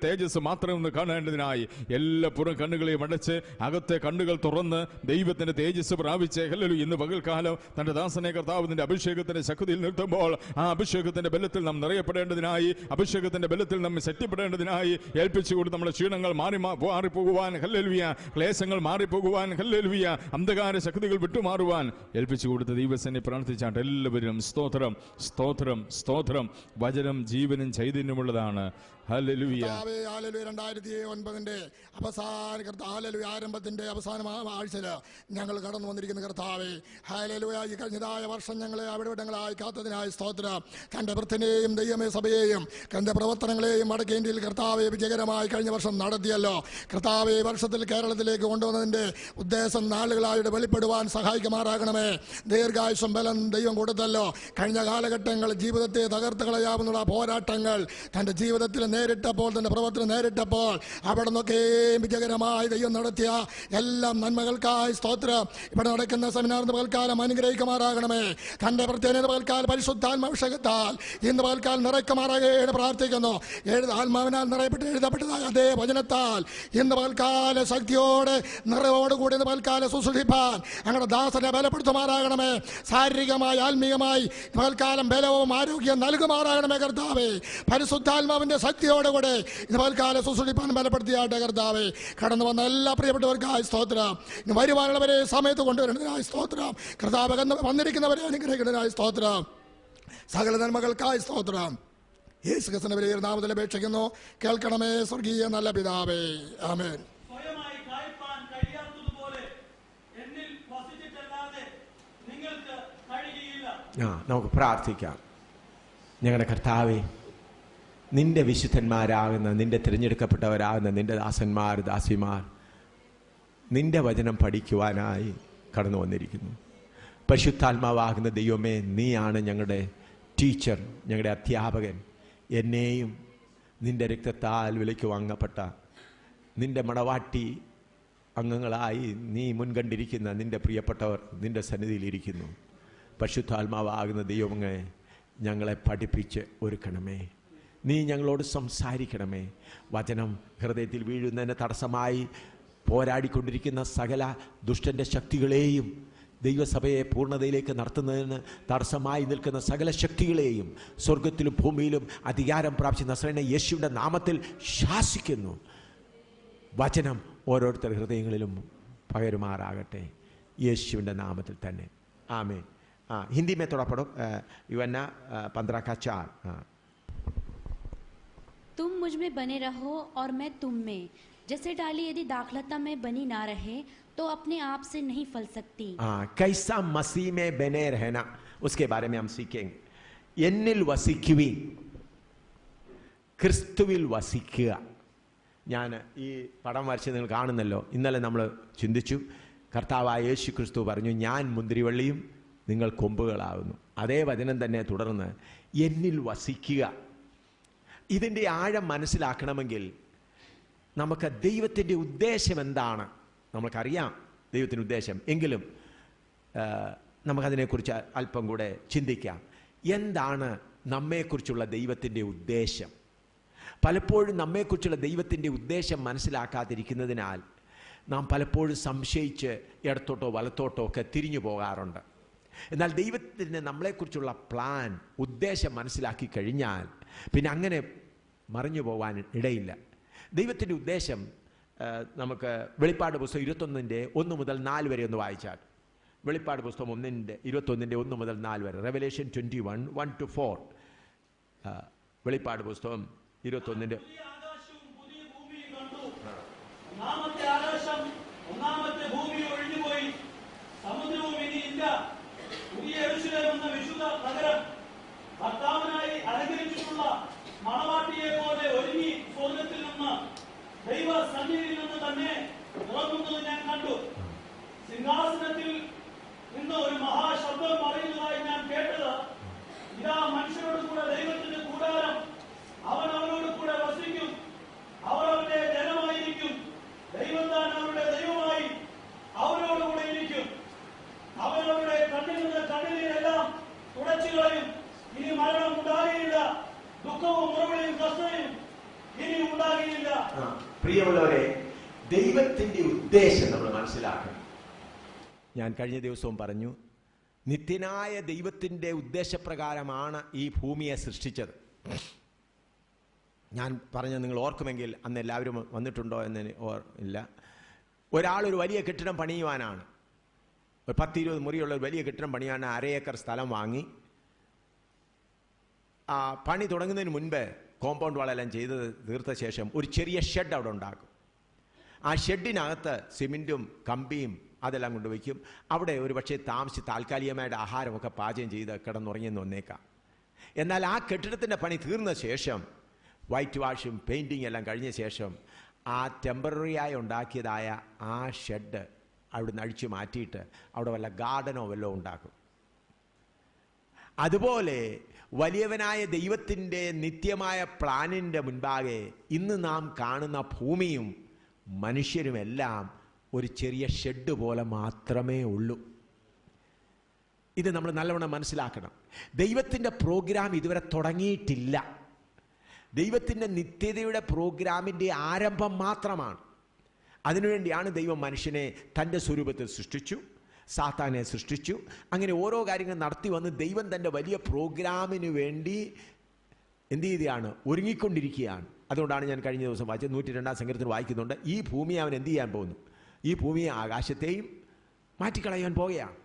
തേജസ് മാത്രം ഒന്ന് കാണേണ്ടതിനായി എല്ലാ പുറം കണ്ണുകളെയും അടച്ച് അകത്തെ കണ്ണുകൾ തുറന്ന് ദൈവത്തിന്റെ തേജസ് പ്രാപിച്ച് ഹല്ലേലൂയ ഇന്ന് പകൽക്കാലം തന്റെ ദാസനെ കർത്താവ് നിന്റെ അഭിഷേകത്തിന്റെ ശക്തിയിൽ നിർത്തുമ്പോൾ ആ അഭിഷേകത്തിന്റെ ബലത്തിൽ നാം നിറയപ്പെടേണ്ടതിനായി, അഭിഷേകത്തിന്റെ ബലത്തിൽ നമ്മെ ശക്തിപ്പെടേണ്ടതിനായി ഏൽപ്പിച്ചുകൊണ്ട് നമ്മുടെ ക്ഷീണങ്ങൾ മാറിപ്പോകുവാൻ, ഹല്ലേലൂയ, ക്ലേശങ്ങൾ മാറിപ്പോകുവാൻ, ഹല്ലേലൂയ, അന്ധകാര ശക്തികൾ വിട്ടുമാറുവാൻ ഏൽപ്പിച്ചു കൊടുത്ത ദൈവസനെ പ്രാർത്ഥിച്ചാട്ട് എല്ലാവരും സ്തോത്രം സ്തോത്രം സ്തോത്രം. വചനം ജീവനും ചൈതന്യമുള്ളതാണ്. ഹല്ലേലൂയ. 2009 അവസാന ഹല്ലേലൂയ ആരംഭത്തിൻ്റെ അവസാന ആഴ്ചയിൽ ഞങ്ങൾ കടന്നു വന്നിരിക്കുന്ന കർത്താവേ, ഹല്ലേലൂയ ഈ കഴിഞ്ഞതായ വർഷം ഞങ്ങളെ അവിടെവിടങ്ങളായി കാത്തതിനായി സ്തോത്രം. തൻ്റെ വൃത്തിനെയും ദൈവമേ സഭയെയും തൻ്റെ പ്രവർത്തനങ്ങളെയും വടക്കേ ഇന്ത്യയിൽ കർത്താവെ വിജയകരമായി കഴിഞ്ഞ വർഷം നടത്തിയല്ലോ. കർത്താവെ വർഷത്തിൽ കേരളത്തിലേക്ക് കൊണ്ടുവന്നതിൻ്റെ ഉദ്ദേശം നാളുകളായിട്ട് വെളിപ്പെടുവാൻ സഹായിക്കുമാറാകണമേ. ദീർഘായുഷം ബലം ദൈവം കൊടുത്തല്ലോ. കഴിഞ്ഞ കാലഘട്ടങ്ങൾ ജീവിതത്തെ തകർത്ത് കളയാവുന്ന പോരാട്ടങ്ങൾ തൻ്റെ ജീവിതത്തിൽ നേരിട്ടപ്പോൾ, തൻ്റെ പ്രവർത്തനം നേരിട്ടപ്പോൾ അവിടെ നിന്നൊക്കെയും വിജയകരമായി ദൈവം നടത്തിയ എല്ലാം നന്മകൾക്കായി സ്തോത്രം. ഇവിടെ നടക്കുന്ന സെമിനാറിന് പകൽക്കാലം അനുഗ്രഹിക്കുമാറാകണമേ. തൻ്റെ പ്രത്യേക പകൽക്കാലം പരിശുദ്ധാത്മാഭിഷേകത്താൽ ഇന്ന് പകൽക്കാലം നിറയ്ക്കുമാറാകേണ്ട പ്രാർത്ഥിക്കുന്നു. ആത്മാവിനാൽ നിറയപ്പെട്ട് എഴുതപ്പെട്ടതായ അതേ വചനത്താൽ ഇന്ന് പകൽക്കാല ശക്തിയോടെ നിറയോടുകൂടി ഇന്ന് പകൽക്കാല ശുശ്രൂഷിപ്പാൻ ഞങ്ങളുടെ ദാസനെ ബലപ്പെടുത്തുമാറാകണമേ. ശാരീരികമായി ആത്മീയമായി പകൽക്കാലം ബലവും ആരോഗ്യം നൽകുമാറാകണമേ കർത്താവേ. പരിശുദ്ധാത്മാവിൻ്റെ ശക്തിയോടുകൂടെ ഇന്ന് പകൽക്കാല ശുശ്രൂഷിപ്പാൻ ബലപ്പെടുത്തിയാട്ടെ കർത്താവേ. കടന്നു വന്ന എല്ലാ പ്രിയപ്പെട്ടവർക്കായി സ്തോത്രം. ഇന്ന് വരുവാനുള്ളവരെ സമയത്ത് കൊണ്ടുവരുന്നതിനായി സ്തോത്രം. കർത്താവ് വന്നിരിക്കുന്നവരെ അനുഗ്രഹിക്കുന്നതിനായി സ്തോത്രം. സകല നന്മകൾക്കായി സ്തോത്രം. യേശു ക്രിസ്തുവിന്റെ വലിയ നാമത്തിൽ അപേക്ഷിക്കുന്നു. കേൾക്കണമേ സ്വർഗീയ നല്ല പിതാവേ. ആമേൻ. നമുക്ക് പ്രാർത്ഥിക്കാം. ഞങ്ങളുടെ കർത്താവേ, നിന്റെ വിശുദ്ധന്മാരാകുന്ന, നിന്റെ തിരഞ്ഞെടുക്കപ്പെട്ടവരാകുന്ന നിന്റെ ദാസന്മാർ ദാസിമാർ നിന്റെ വചനം പഠിക്കുവാനായി കടന്നു വന്നിരിക്കുന്നു. പരിശുദ്ധാത്മാവാകുന്ന ദൈവമേ, നീയാണ് ഞങ്ങളുടെ ടീച്ചർ, ഞങ്ങളുടെ അധ്യാപകൻ. എന്നെയും നിന്റെ രക്തത്താൽ വിലയ്ക്ക് വാങ്ങപ്പെട്ട നിന്റെ മണവാട്ടി അംഗങ്ങളായി നീ മുൻകണ്ടിരിക്കുന്ന നിന്റെ പ്രിയപ്പെട്ടവർ നിന്റെ സന്നിധിയിലിരിക്കുന്നു. പരിശുദ്ധാത്മാവാകുന്ന ദൈവമേ, ഞങ്ങളെ പഠിപ്പിച്ച് ഒരുക്കണമേ. നീ ഞങ്ങളോട് സംസാരിക്കണമേ. വചനം ഹൃദയത്തിൽ വീഴുന്നതിന് തടസ്സമായി പോരാടിക്കൊണ്ടിരിക്കുന്ന സകല ദുഷ്ടൻ്റെ ശക്തികളെയും, ദൈവസഭയെ പൂർണ്ണതയിലേക്ക് നടത്തുന്നതിന് തടസ്സമായി നിൽക്കുന്ന സകല ശക്തികളെയും സ്വർഗത്തിലും ഭൂമിയിലും അധികാരം പ്രാപിച്ച നസറേയനായ യേശുവിൻ്റെ നാമത്തിൽ ശാസിക്കുന്നു. വചനം ഓരോരുത്തർ ഹൃദയങ്ങളിലും പകരുമാറാകട്ടെ, യേശുവിൻ്റെ നാമത്തിൽ തന്നെ. ആമേൻ. हिंदी में थोड़ा पढ़ो, यूहन्ना 15 का 4. तुम मुझ में बने रहो और मैं तुम में, जैसे डाली यदि दाखलता में बनी ना रहे तो अपने आप से नहीं फल सकती. कैसा मसीह में बने रहना, उसके बारे में हम सीखेंगे. എന്നിൽ വസിക്കുവിൻ, ക്രിസ്തുവിൽ വസിക്കുക. ഞാൻ ഈ പടം വരച്ച് നിങ്ങൾ കാണുന്നല്ലോ. ഇന്നലെ നമ്മൾ ചിന്തിച്ചു, കർത്താവായ യേശു ക്രിസ്തു പറഞ്ഞു, ഞാൻ മുന്തിരിവള്ളിയും നിങ്ങൾ കൊമ്പുകളാകുന്നു. അതേ വചനം തന്നെ തുടർന്ന് എന്നിൽ വസിക്കുക. ഇതിൻ്റെ ആഴം മനസ്സിലാക്കണമെങ്കിൽ നമുക്ക് ദൈവത്തിൻ്റെ ഉദ്ദേശം എന്താണ് നമുക്കറിയാം, ദൈവത്തിൻ്റെ ഉദ്ദേശം. എങ്കിലും നമുക്കതിനെക്കുറിച്ച് അല്പം കൂടെ ചിന്തിക്കാം. എന്താണ് നമ്മെക്കുറിച്ചുള്ള ദൈവത്തിൻ്റെ ഉദ്ദേശം? പലപ്പോഴും നമ്മെക്കുറിച്ചുള്ള ദൈവത്തിൻ്റെ ഉദ്ദേശം മനസ്സിലാക്കാതിരിക്കുന്നതിനാൽ നാം പലപ്പോഴും സംശയിച്ച് ഇടത്തോട്ടോ വലത്തോട്ടോ ഒക്കെ തിരിഞ്ഞു പോകാറുണ്ട്. എന്നാൽ ദൈവത്തിന് നമ്മളെക്കുറിച്ചുള്ള പ്ലാൻ, ഉദ്ദേശം മനസ്സിലാക്കി കഴിഞ്ഞാൽ പിന്നെ അങ്ങനെ മറിഞ്ഞു പോകാൻ ഇടയില്ല. ദൈവത്തിൻ്റെ ഉദ്ദേശം നമുക്ക് വെളിപ്പാട് പുസ്തകം 21 മുതൽ 4 വരെ ഒന്ന് വായിച്ചാൽ. വെളിപ്പാട് പുസ്തകം 21 മുതൽ 4 വരെ. റെവലേഷൻ 21, 1-4. വെളിപ്പാട് പുസ്തകം 21. ഭർത്താവിനായി അലങ്കരിച്ചിട്ടുള്ള മണവാട്ടിയെ പോലെ ഒരുങ്ങി സ്വർഗത്തിൽ നിന്ന് ദൈവ സന്നിധിയിൽ നിന്ന് തന്നെ ഇറങ്ങുന്നത് ഞാൻ കണ്ടു. സിംഹാസനത്തിൽ നിന്ന് ഒരു മഹാശബ്ദം പറയുന്നതായി ഞാൻ കേട്ടത്, ഇതാ മനുഷ്യരോട് കൂടെ ദൈവത്തിന്റെ കൂടാരം, അവൻ അവരോട് കൂടെ വസിക്കും, അവർ അവരുടെ ജനമായിരിക്കും, ദൈവം താൻ അവരുടെ ദൈവമായി അവരോടുകൂടെ ഇരിക്കും. അവരവരുടെ കണ്ണിൽ നിന്ന് കണ്ണീരെല്ലാം തുടച്ചു കളയും. ഇനി മരണം ഉണ്ടാകുകയില്ല, ദുഃഖവും മുറവിളിയും കഷ്ടതയും ഇനി ഉണ്ടാകുകയില്ല. പ്രിയമുള്ളവരെ, ദൈവത്തിന്റെ ഉദ്ദേശം നമ്മൾ മനസ്സിലാക്കണം. ഞാൻ കഴിഞ്ഞ ദിവസവും പറഞ്ഞു, നിത്യനായ ദൈവത്തിന്റെ ഉദ്ദേശപ്രകാരമാണ് ഈ ഭൂമിയെ സൃഷ്ടിച്ചത്. ഞാൻ പറഞ്ഞത് നിങ്ങൾ ഓർക്കുമെങ്കിൽ അന്ന് എല്ലാവരും വന്നിട്ടുണ്ടോ എന്ന് ഇല്ല. ഒരാളൊരു വലിയ കെട്ടിടം പണിയുവാനാണ്, ഒരു 10-20 മുറിയുള്ള ഒരു വലിയ കെട്ടിടം പണിയാൻ 1/2 ഏക്കർ സ്ഥലം വാങ്ങി. പണി തുടങ്ങുന്നതിന് മുൻപ് കോമ്പൗണ്ട് വാളെല്ലാം ചെയ്ത് തീർത്ത ശേഷം ഒരു ചെറിയ ഷെഡ് അവിടെ ഉണ്ടാക്കും. ആ ഷെഡിനകത്ത് സിമെൻറ്റും കമ്പിയും അതെല്ലാം കൊണ്ടുവയ്ക്കും. അവിടെ ഒരു പക്ഷേ താൽക്കാലികമായിട്ട് ആഹാരമൊക്കെ പാചകം ചെയ്ത് കിടന്നുറങ്ങിയെന്ന് വന്നേക്കാം. എന്നാൽ ആ കെട്ടിടത്തിൻ്റെ പണി തീർന്ന ശേഷം, വൈറ്റ് വാഷും പെയിൻറ്റിങ് എല്ലാം കഴിഞ്ഞ ശേഷം, ആ ടെമ്പററിയായി ഉണ്ടാക്കിയതായ ആ ഷെഡ് അവിടുന്ന് അഴിച്ചു മാറ്റിയിട്ട് അവിടെ വല്ല ഗാർഡനോ വല്ലതും ഉണ്ടാക്കും. അതുപോലെ വലിയവനായ ദൈവത്തിൻ്റെ നിത്യമായ പ്ലാനിൻ്റെ മുൻപാകെ ഇന്ന് നാം കാണുന്ന ഭൂമിയും മനുഷ്യരുമെല്ലാം ഒരു ചെറിയ ഷെഡ് പോലെ മാത്രമേ ഉള്ളൂ. ഇത് നമ്മൾ നല്ലവണ്ണം മനസ്സിലാക്കണം. ദൈവത്തിൻ്റെ പ്രോഗ്രാം ഇതുവരെ തുടങ്ങിയിട്ടില്ല. ദൈവത്തിൻ്റെ നിത്യതയുടെ പ്രോഗ്രാമിൻ്റെ ആരംഭം മാത്രമാണ്. അതിനുവേണ്ടിയാണ് ദൈവം മനുഷ്യനെ തൻ്റെ സ്വരൂപത്തിൽ സൃഷ്ടിച്ചു, സാത്താനെ സൃഷ്ടിച്ചു. അങ്ങനെ ഓരോ കാര്യങ്ങൾ നടത്തി വന്ന് ദൈവം തൻ്റെ വലിയ പ്രോഗ്രാമിന് വേണ്ടി എന്ത് ചെയ്യുകയാണ്? ഒരുങ്ങിക്കൊണ്ടിരിക്കുകയാണ്. അതുകൊണ്ടാണ് ഞാൻ കഴിഞ്ഞ ദിവസം വായിച്ചത് 102-ാം സങ്കീർത്തനം വായിക്കുന്നുണ്ട്, ഈ ഭൂമിയെ അവൻ എന്ത് ചെയ്യാൻ പോകുന്നു? ഈ ഭൂമിയെ ആകാശത്തെയും മാറ്റിക്കളയാൻ പോകുകയാണ്.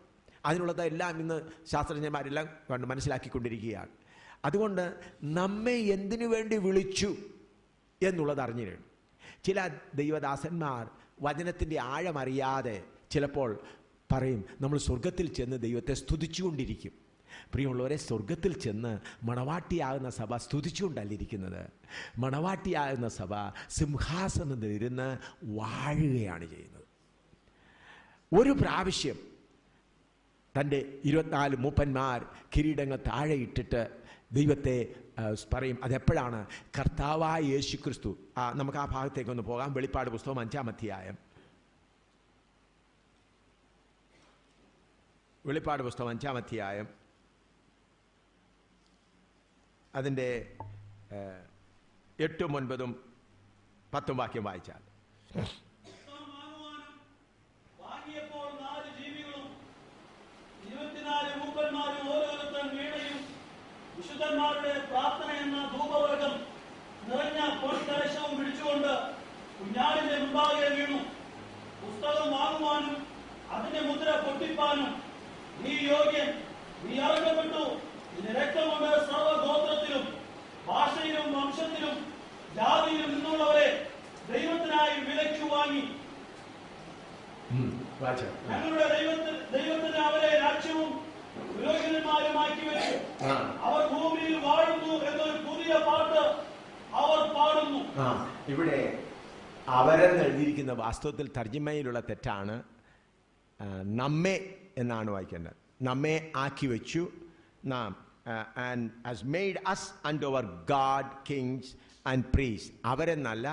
അതിനുള്ളതെല്ലാം ഇന്ന് ശാസ്ത്രജ്ഞന്മാരെല്ലാം കണ്ട് മനസ്സിലാക്കിക്കൊണ്ടിരിക്കുകയാണ്. അതുകൊണ്ട് നമ്മെ എന്തിനു വേണ്ടി വിളിച്ചു എന്നുള്ളത് അറിഞ്ഞിട്ടുണ്ട്. ചില ദൈവദാസന്മാർ വചനത്തിൻ്റെ ആഴമറിയാതെ ചിലപ്പോൾ പറയും, നമ്മൾ സ്വർഗത്തിൽ ചെന്ന് ദൈവത്തെ സ്തുതിച്ചുകൊണ്ടിരിക്കും. പ്രിയമുള്ളവരെ, സ്വർഗത്തിൽ ചെന്ന് മണവാട്ടിയാകുന്ന സഭ സ്തുതിച്ചുകൊണ്ടല്ലിരിക്കുന്നത്. മണവാട്ടിയാകുന്ന സഭ സിംഹാസനത്തിൽ ഇരുന്ന് വാഴുകയാണ് ചെയ്യുന്നത്. ഒരു പ്രാവശ്യം തൻ്റെ 24 മൂപ്പന്മാർ കിരീടങ്ങൾ താഴെ ഇട്ടിട്ട് ദൈവത്തെ പറയും. അതെപ്പോഴാണ്? കർത്താവായ യേശുക്രിസ്തു. നമുക്ക് ആ ഭാഗത്തേക്കൊന്ന് പോകാം. വെളിപ്പാട് പുസ്തകം 5-ാം അധ്യായം. വെളിപ്പാട് പുസ്തകം 5-ാം അധ്യായം അതിൻ്റെ 8, 9, 10 വാക്യം വായിച്ചാൽ. വിശുദ്ധന്മാരുടെ പ്രാർത്ഥന എന്ന ധൂപവർഗം നിറഞ്ഞ പൊൻകലശവും പിടിച്ചുകൊണ്ട് കുഞ്ഞാടിന്റെ മുമ്പാകെ വീണു. പുസ്തകം വാങ്ങുവാനും അതിന്റെ മുദ്ര പൊട്ടിപ്പാനും നീ യോഗ്യൻ, നീ അർഹപ്പെട്ടു. നിന്റെ രക്തം കൊണ്ട് സർവ്വഗോത്രത്തിലും ഭാഷയിലും വംശത്തിലും ജാതിയിലും നിന്നുള്ളവരെ ദൈവത്തിനായി വിലയ്ക്കു വാങ്ങി. ഞങ്ങളുടെ ദൈവത്തിന് അവരെ രാജ്യവും പുരോഹിതന്മാരുമാക്കി വെച്ചു. അവർ ഭൂമിയിൽ വാഴുന്നു എന്നൊരു പുതിയ പാട്ട് അവർ പാടുന്നു. ഇവിടെ അവരെന്ന് എഴുതിയിരിക്കുന്ന വാസ്തവത്തിൽ തർജ്ജിമയിലുള്ള തെറ്റാണ്. നമ്മെ എന്നാണ് വായിക്കേണ്ടത്. നമ്മെ ആക്കി വെച്ചു, നാം and has made us unto our God kings and priests. അവരെന്നല്ല,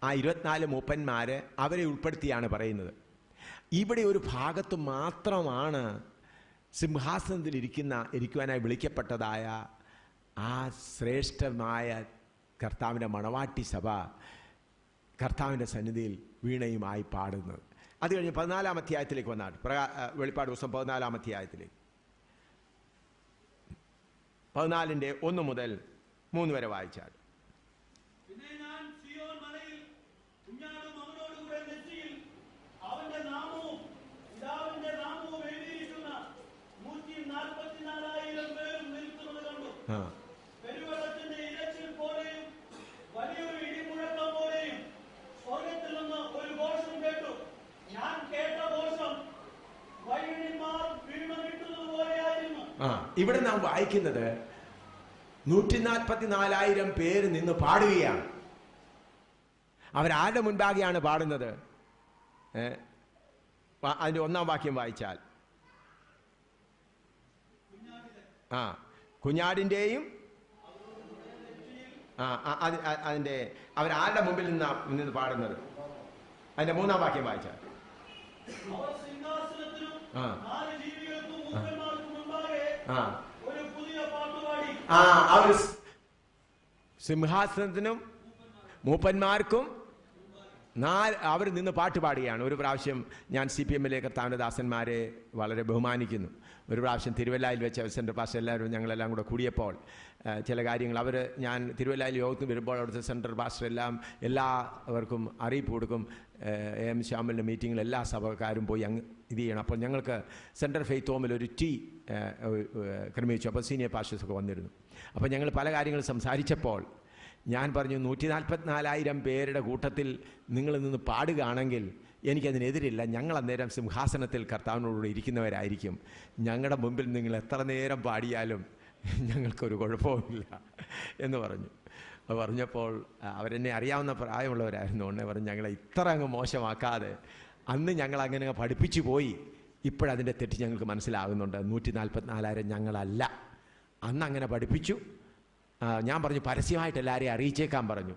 ആ 24 മൂപ്പന്മാരെ അവരെ ഉൾപ്പെടുത്തിയാണ് പറയുന്നത്. ഇവിടെ ഒരു ഭാഗത്ത് മാത്രമാണ് സിംഹാസനത്തിൽ ഇരിക്കുവാനായി വിളിക്കപ്പെട്ടതായ ആ ശ്രേഷ്ഠമായ കർത്താവിൻ്റെ മണവാട്ടി സഭ കർത്താവിൻ്റെ സന്നിധിയിൽ വീണയുമായി പാടുന്നത്. അത് കഴിഞ്ഞ് 14-ാം അധ്യായത്തിലേക്ക് വന്നാണ്. വെളിപ്പാട് പുസ്തകം 14-ാം അധ്യായത്തിലേക്ക് 14-ന്റെ 1 മുതൽ 3 വരെ വായിച്ചാൽ. പിന്നെ ഞാൻ സിയോൻ മലയിൽ കുഞ്ഞാടും അവനോടുകൂടെ നെറ്റിയിൽ അവന്റെ നാമവും പിതാവിന്റെ നാമവും എഴുതിയിരിക്കുന്ന 144,000 പേരും നിൽക്കുന്നത് കണ്ടു. പെരുവെള്ളത്തിന്റെ ഇരച്ചിൽ പോലെയും വലിയൊരു ഇടിമുഴക്കം പോലെയും സ്വർഗത്തിൽ നിന്ന് ഒരു ഘോഷം കേട്ടു. ഞാൻ കേട്ട ഘോഷം വൈകിണിമാർ വീണമിട്ടുന്നത് പോലെയായിരുന്നു. ഇവിടെ നാം വായിക്കുന്നത് 144,000 പേര് നിന്ന് പാടുകയാണ്. അവരാരുടെ മുൻപാകെയാണ് പാടുന്നത്? അതിന്റെ 1-ാം വാക്യം വായിച്ചാൽ, കുഞ്ഞാടിന്റെയും അതിന്റെ അവരാരുടെ മുമ്പിൽ നിന്ന് പാടുന്നത്. അതിന്റെ 3-ാം വാക്യം വായിച്ചാൽ, അവർ സിംഹാസനത്തിനും മൂപ്പന്മാർക്കും അവർ നിന്ന് പാട്ട് പാടുകയാണ്. ഒരു പ്രാവശ്യം ഞാൻ CPM-ലെ കർത്താവിൻ്റെ ദാസന്മാരെ വളരെ ബഹുമാനിക്കുന്നു. ഒരു പ്രാവശ്യം തിരുവല്ലയിൽ വെച്ച് സെൻട്രൽ പാസ്റ്റർ എല്ലാവരും ഞങ്ങളെല്ലാം കൂടെ കൂടിയപ്പോൾ ചില കാര്യങ്ങൾ ഞാൻ തിരുവല്ലയിൽ യോഗത്തിന് വരുമ്പോൾ അവിടുത്തെ സെൻട്രൽ പാസ്റ്റർ എല്ലാവർക്കും അറിയിപ്പ് കൊടുക്കും. AM ശ്യാമലിൻ്റെ മീറ്റിങ്ങിൽ എല്ലാ സഭക്കാരും പോയി ഇത് ചെയ്യണം. അപ്പോൾ ഞങ്ങൾക്ക് സെൻട്രൽ ഫെയ്ത്ത് ഹോമിൽ ഒരു ടീ ക്രമീകരിച്ചു. അപ്പോൾ സീനിയർ പാസ്റ്റേഴ്സൊക്കെ വന്നിരുന്നു. അപ്പോൾ ഞങ്ങൾ പല കാര്യങ്ങൾ സംസാരിച്ചപ്പോൾ ഞാൻ പറഞ്ഞു 144,000 പേരുടെ കൂട്ടത്തിൽ നിങ്ങൾ നിന്ന് പാടുകയാണെങ്കിൽ എനിക്കതിനെതിരില്ല. ഞങ്ങൾ അന്നേരം സിംഹാസനത്തിൽ കർത്താവിനോടുകൂടി ഇരിക്കുന്നവരായിരിക്കും. ഞങ്ങളുടെ മുമ്പിൽ നിങ്ങൾ എത്ര നേരം പാടിയാലും ഞങ്ങൾക്കൊരു കുഴപ്പവുമില്ല എന്ന് പറഞ്ഞു. പറഞ്ഞപ്പോൾ അവരെന്നെ അറിയാവുന്ന പ്രായമുള്ളവരായിരുന്നു. ഉടനെ പറഞ്ഞു, ഞങ്ങളെ ഇത്ര അങ്ങ് മോശമാക്കാതെ. അന്ന് ഞങ്ങൾ അങ്ങനെ പഠിപ്പിച്ചു പോയി. ഇപ്പോഴതിൻ്റെ തെറ്റ് ഞങ്ങൾക്ക് മനസ്സിലാകുന്നുണ്ട്. 144,000 ഞങ്ങളല്ല. അന്ന് അങ്ങനെ പഠിപ്പിച്ചു. ഞാൻ പറഞ്ഞു, പരസ്യമായിട്ട് എല്ലാവരെയും അറിയിച്ചേക്കാൻ പറഞ്ഞു.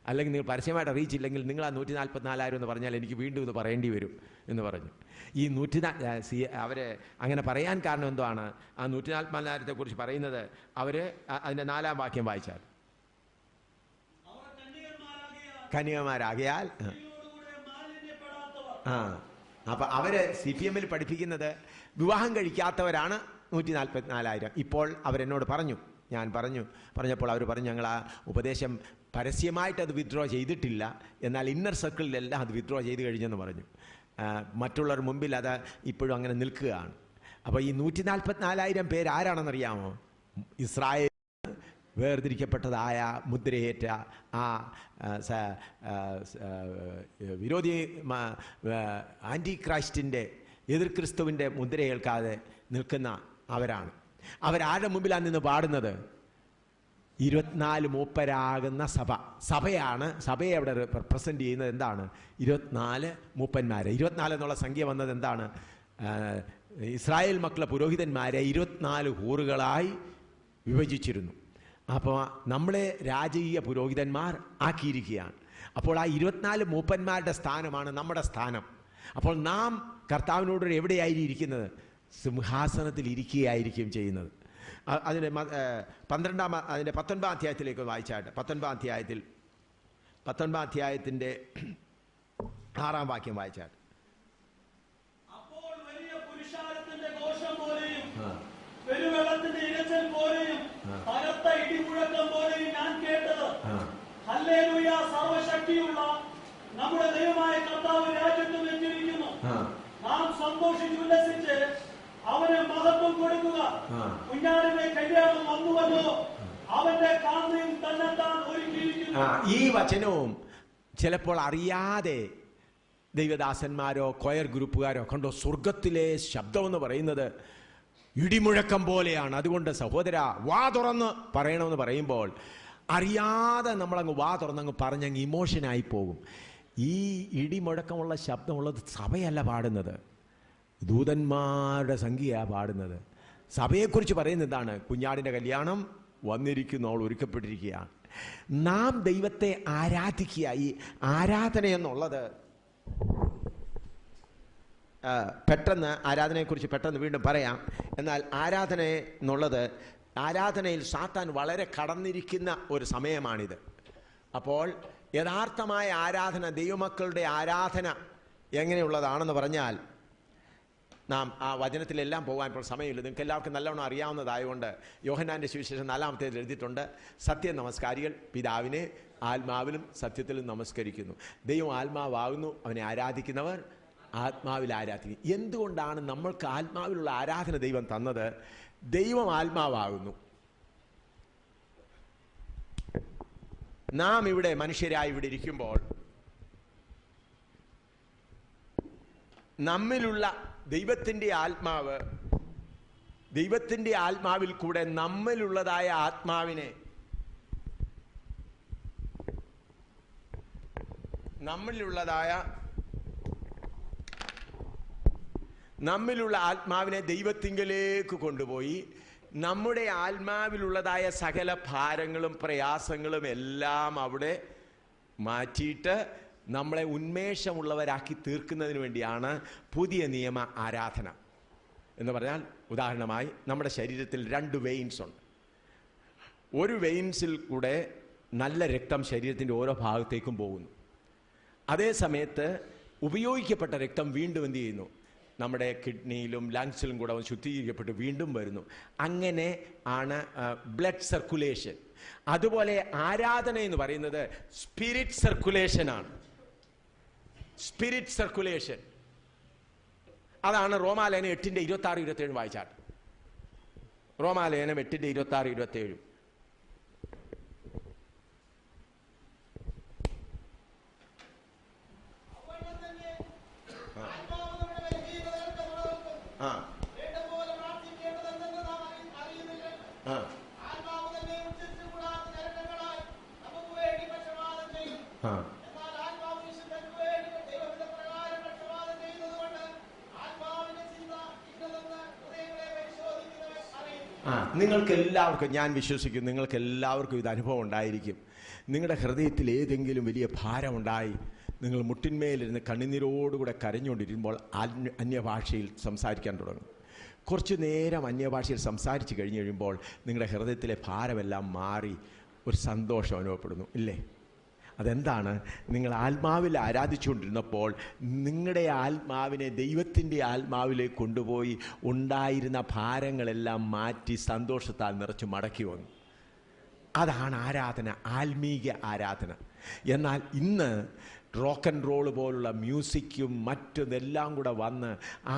അല്ലെങ്കിൽ നിങ്ങൾ പരസ്യമായിട്ട് അറിയിച്ചില്ലെങ്കിൽ നിങ്ങൾ ആ 144,000 എന്ന് പറഞ്ഞാൽ എനിക്ക് വീണ്ടും ഇത് പറയേണ്ടി വരും എന്ന് പറഞ്ഞു. ഈ അവരെ അങ്ങനെ പറയാൻ കാരണം എന്താണ്? ആ 144,000 കുറിച്ച് പറയുന്നത് അവർ അതിൻ്റെ 4-ാം വാക്യം വായിച്ചാൽ, കന്യകമാരാകയാൽ. അപ്പം അവര് CPM-ൽ പഠിപ്പിക്കുന്നത് വിവാഹം കഴിക്കാത്തവരാണ് 144,000. ഇപ്പോൾ അവരെന്നോട് പറഞ്ഞു, ഞാൻ പറഞ്ഞപ്പോൾ അവർ പറഞ്ഞു, ഞങ്ങൾ ആ ഉപദേശം പരസ്യമായിട്ട് അത് വിത്ഡ്രോ ചെയ്തിട്ടില്ല, എന്നാൽ ഇന്നർ സർക്കിളിലെല്ലാം അത് വിത്ഡ്രോ ചെയ്ത് കഴിഞ്ഞെന്ന് പറഞ്ഞു. മറ്റുള്ളവർ മുമ്പിൽ അത് ഇപ്പോഴും അങ്ങനെ നിൽക്കുകയാണ്. അപ്പോൾ ഈ 144,000 പേര് ആരാണെന്നറിയാമോ? ഇസ്രായേൽ വേർതിരിക്കപ്പെട്ടതായ മുദ്രയേറ്റ ആ വിരോധി ആൻറ്റി ക്രൈസ്റ്റിൻ്റെ എതിർ ക്രിസ്തുവിൻ്റെ മുദ്രയേൽക്കാതെ നിൽക്കുന്ന അവരാണ്. അവരാരുടെ മുമ്പിലാണ് നിന്ന് പാടുന്നത്? 24 മൂപ്പരാകുന്ന സഭയാണ്. സഭയെ അവിടെ റെപ്രസെൻ്റ് ചെയ്യുന്നത് എന്താണ്? 24 മൂപ്പന്മാരെ. 24 എന്നുള്ള സംഖ്യ വന്നത് എന്താണ്? ഇസ്രായേൽ മക്കളെ പുരോഹിതന്മാരെ 24 ഹൂറുകളായി വിഭജിച്ചിരുന്നു. അപ്പോൾ നമ്മളെ രാജകീയ പുരോഹിതന്മാർ ആക്കിയിരിക്കുകയാണ്. അപ്പോൾ ആ 24 മൂപ്പന്മാരുടെ സ്ഥാനമാണ് നമ്മുടെ സ്ഥാനം. അപ്പോൾ നാം കർത്താവിനോട് എവിടെയായിരിക്കും ഇരിക്കുന്നത്? സിംഹാസനത്തിൽ ഇരിക്കുകയായിരിക്കും ചെയ്യുന്നത്. അതിൻ്റെ 19-ാം അധ്യായത്തിലേക്ക് വായിച്ചാട്ട്, 19-ാം അധ്യായത്തിൻ്റെ 6-ാം വാക്യം വായിച്ചാട്ട്. അപ്പോൾ വലിയ പുരുഷാരത്തിന്റെ ഘോഷം പോലെയും പെരുവെള്ളത്തിന്റെ ഇരച്ചൽ പോലെയും കനത്ത ഇടിമുഴക്കം പോലെയും ഞാൻ കേട്ടത്, ഹല്ലേലൂയ, സർവശക്തിയുള്ള നമ്മുടെ ദൈവമായ കർത്താവ് രാജ്യത്വം എത്തിയിരിക്കുന്നു. നാം സന്തോഷിച്ചുല്ലസിച്ച് അവന് മഹത്വം കൊടുക്കുക. കുഞ്ഞാടിന്റെ കല്യാണം വന്നുവല്ലോ, അവന്റെ കാന്തയും തന്നെത്താൻ ഒരുക്കിയിരിക്കുന്നു. ഈ വചനവും ചിലപ്പോൾ അറിയാതെ ദൈവദാസന്മാരോ കൊയർ ഗ്രൂപ്പുകാരോ കണ്ടോ, സ്വർഗത്തിലെ ശബ്ദം എന്ന് പറയുന്നത് ഇടിമുഴക്കം പോലെയാണ്. അതുകൊണ്ട് സഹോദര, വാ തുറന്ന് പറയണമെന്ന് പറയുമ്പോൾ അറിയാതെ നമ്മളങ്ങ് വാ തുറന്നങ്ങ് പറഞ്ഞങ്ങ് ഇമോഷനായി പോകും. ഈ ഇടിമുഴക്കമുള്ള ശബ്ദമുള്ളത് സഭയല്ല പാടുന്നത്, ദൂതന്മാരുടെ സംഖ്യയാണ് പാടുന്നത്. സഭയെക്കുറിച്ച് പറയുന്നത് എന്താണ്? കുഞ്ഞാടിൻ്റെ കല്യാണം വന്നിരിക്കുന്നു, അവൾ ഒരുക്കപ്പെട്ടിരിക്കുകയാണ്. നാം ദൈവത്തെ ആരാധിക്കുക. ഈ ആരാധന എന്നുള്ളത് പെട്ടെന്ന് ആരാധനയെക്കുറിച്ച് പെട്ടെന്ന് വീണ്ടും പറയാം. എന്നാൽ ആരാധന എന്നുള്ളത്, ആരാധനയിൽ സാത്താൻ വളരെ കടന്നിരിക്കുന്ന ഒരു സമയമാണിത്. അപ്പോൾ യഥാർത്ഥമായ ആരാധന, ദൈവമക്കളുടെ ആരാധന എങ്ങനെയുള്ളതാണെന്ന് പറഞ്ഞാൽ, നാം ആ വചനത്തിലെല്ലാം പോകാൻ ഇപ്പോൾ സമയമില്ല. നിങ്ങൾക്ക് എല്ലാവർക്കും നല്ലവണ്ണം അറിയാവുന്നതായതുകൊണ്ട് യോഹന്നാൻ്റെ സുവിശേഷം 4-ാമത്തെ എഴുതിയിട്ടുണ്ട്, സത്യ നമസ്കാരികൾ പിതാവിനെ ആത്മാവിലും സത്യത്തിലും നമസ്കരിക്കുന്നു. ദൈവം ആത്മാവാകുന്നു, അവനെ ആരാധിക്കുന്നവർ ആത്മാവിൽ ആരാധിക്കും. എന്തുകൊണ്ടാണ് നമ്മൾക്ക് ആത്മാവിലുള്ള ആരാധന ദൈവം തന്നത്? ദൈവം ആത്മാവാകുന്നു. നാം ഇവിടെ മനുഷ്യരായി ഇവിടെ ഇരിക്കുമ്പോൾ നമ്മിലുള്ള ദൈവത്തിൻ്റെ ആത്മാവ്, ദൈവത്തിൻ്റെ ആത്മാവിൽ കൂടെ നമ്മിലുള്ളതായ ആത്മാവിനെ, നമ്മിലുള്ള ആത്മാവിനെ ദൈവത്തിങ്കലേക്ക് കൊണ്ടുപോയി നമ്മുടെ ആത്മാവിലുള്ളതായ സകല ഭാരങ്ങളും പ്രയാസങ്ങളും എല്ലാം അവിടെ മാറ്റിയിട്ട് നമ്മളെ ഉന്മേഷമുള്ളവരാക്കി തീർക്കുന്നതിന് വേണ്ടിയാണ് പുതിയ നിയമ ആരാധന എന്ന് പറഞ്ഞാൽ. ഉദാഹരണമായി നമ്മുടെ ശരീരത്തിൽ 2 വെയിൻസ് ഉണ്ട്. ഒരു വെയിൻസിൽ കൂടെ നല്ല രക്തം ശരീരത്തിൻ്റെ ഓരോ ഭാഗത്തേക്കും പോകുന്നു. അതേ സമയത്ത് ഉപയോഗിക്കപ്പെട്ട രക്തം വീണ്ടും എന്ത് ചെയ്യുന്നു? നമ്മുടെ കിഡ്നിയിലും ലങ്സിലും കൂടെ ശുദ്ധീകരിക്കപ്പെട്ട് വീണ്ടും വരുന്നു. അങ്ങനെ ആണ് ബ്ലഡ് സർക്കുലേഷൻ. അതുപോലെ ആരാധന എന്ന് പറയുന്നത് സ്പിരിറ്റ് സർക്കുലേഷനാണ്. സ്പിരിറ്റ് സർക്കുലേഷൻ അതാണ് റോമാലേഖനം 8:26-27 വായിച്ചാട്ട്. റോമാലേഖനം 8:26-27. ആ, ആ. ആ, നിങ്ങൾക്ക് എല്ലാവർക്കും, ഞാൻ വിശ്വസിക്കുന്നു നിങ്ങൾക്ക് എല്ലാവർക്കും ഇത് അനുഭവം ഉണ്ടായിരിക്കും. നിങ്ങളുടെ ഹൃദയത്തിൽ ഏതെങ്കിലും വലിയ ഭാരമുണ്ടായി നിങ്ങൾ മുട്ടിന്മേലിരുന്ന് കണ്ണുനീരോടുകൂടെ കരഞ്ഞുകൊണ്ടിരിക്കുമ്പോൾ അന്യഭാഷയിൽ സംസാരിക്കാൻ തുടങ്ങും. കുറച്ചു നേരം അന്യഭാഷയിൽ സംസാരിച്ച് കഴിഞ്ഞ് കഴിയുമ്പോൾ നിങ്ങളുടെ ഹൃദയത്തിലെ ഭാരമെല്ലാം മാറി ഒരു സന്തോഷം അനുഭവപ്പെടുന്നു, ഇല്ലേ? അതെന്താണ്? നിങ്ങൾ ആത്മാവിൽ ആരാധിച്ചുകൊണ്ടിരുന്നപ്പോൾ നിങ്ങളുടെ ആത്മാവിനെ ദൈവത്തിൻ്റെ ആത്മാവിലേക്ക് കൊണ്ടുപോയി ഉണ്ടായിരുന്ന ഭാരങ്ങളെല്ലാം മാറ്റി സന്തോഷത്താൽ നിറച്ച് മടക്കി വന്നു. അതാണ് ആരാധന, ആത്മീക ആരാധന. എന്നാൽ ഇന്ന് റോക്ക് ആൻഡ് റോള് പോലുള്ള മ്യൂസിക്കും മറ്റൊന്നെല്ലാം കൂടെ വന്ന്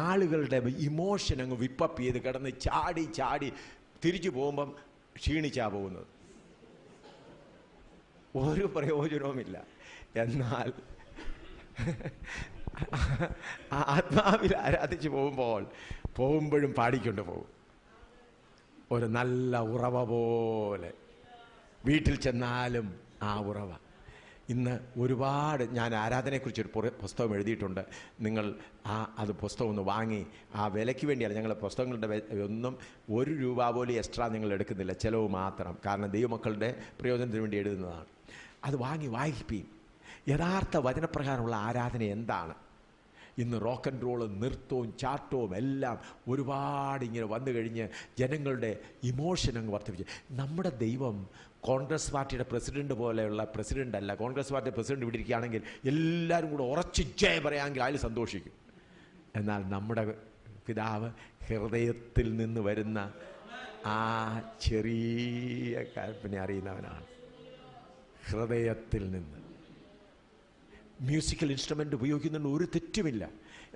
ആളുകളുടെ ഇമോഷൻ അങ്ങ് വിപ്പപ്പ് ചെയ്ത് കിടന്ന് ചാടി ചാടി തിരിച്ചു പോകുമ്പം ക്ഷീണിച്ചാ പോകുന്നത്, ഒരു പ്രയോജനവുമില്ല. എന്നാൽ ആത്മാവിൽ ആരാധിച്ച് പോകുമ്പോഴും പാടിക്കൊണ്ട് പോകും. ഒരു നല്ല ഉറവ പോലെ വീട്ടിൽ ചെന്നാലും ആ ഉറവ. ഇന്ന് ഒരുപാട്, ഞാൻ ആരാധനയെക്കുറിച്ചൊരു പുസ്തകം എഴുതിയിട്ടുണ്ട്. നിങ്ങൾ അത് പുസ്തകം ഒന്ന് വാങ്ങി, ആ വിലയ്ക്ക് വേണ്ടിയല്ല, ഞങ്ങൾ പുസ്തകങ്ങളുടെ ഒന്നും ₹1 പോലും എക്സ്ട്രാ നിങ്ങൾ എടുക്കുന്നില്ല, ചിലവ് മാത്രം. കാരണം ദൈവമക്കളുടെ പ്രയോജനത്തിന് വേണ്ടി എഴുതുന്നതാണ്. അത് വാങ്ങി വായിപ്പീൻ. യഥാർത്ഥ വചനപ്രകാരമുള്ള ആരാധന എന്താണ്? ഇന്ന് റോക്ക് ആൻഡ് റോളും നൃത്തവും ചാട്ടവും എല്ലാം ഒരുപാട് ഇങ്ങനെ വന്നു കഴിഞ്ഞ് ജനങ്ങളുടെ ഇമോഷൻ അങ്ങ് വർദ്ധിപ്പിച്ച്. നമ്മുടെ ദൈവം കോൺഗ്രസ് പാർട്ടിയുടെ പ്രസിഡന്റ് പോലെയുള്ള പ്രസിഡന്റ് അല്ല. കോൺഗ്രസ് പാർട്ടിയുടെ പ്രസിഡന്റ് ഇവിടെ ഇരിക്കുകയാണെങ്കിൽ എല്ലാവരും കൂടെ ഉറച്ച് ജയ പറയാമെങ്കിൽ അതിൽ സന്തോഷിക്കും. എന്നാൽ നമ്മുടെ പിതാവ് ഹൃദയത്തിൽ നിന്ന് വരുന്ന ആ ചെറിയ കൽപ്പന അറിയുന്നവനാണ്. ഹൃദയത്തിൽ നിന്ന്. മ്യൂസിക്കൽ ഇൻസ്ട്രുമെൻ്റ് ഉപയോഗിക്കുന്നതിന് ഒരു തെറ്റുമില്ല.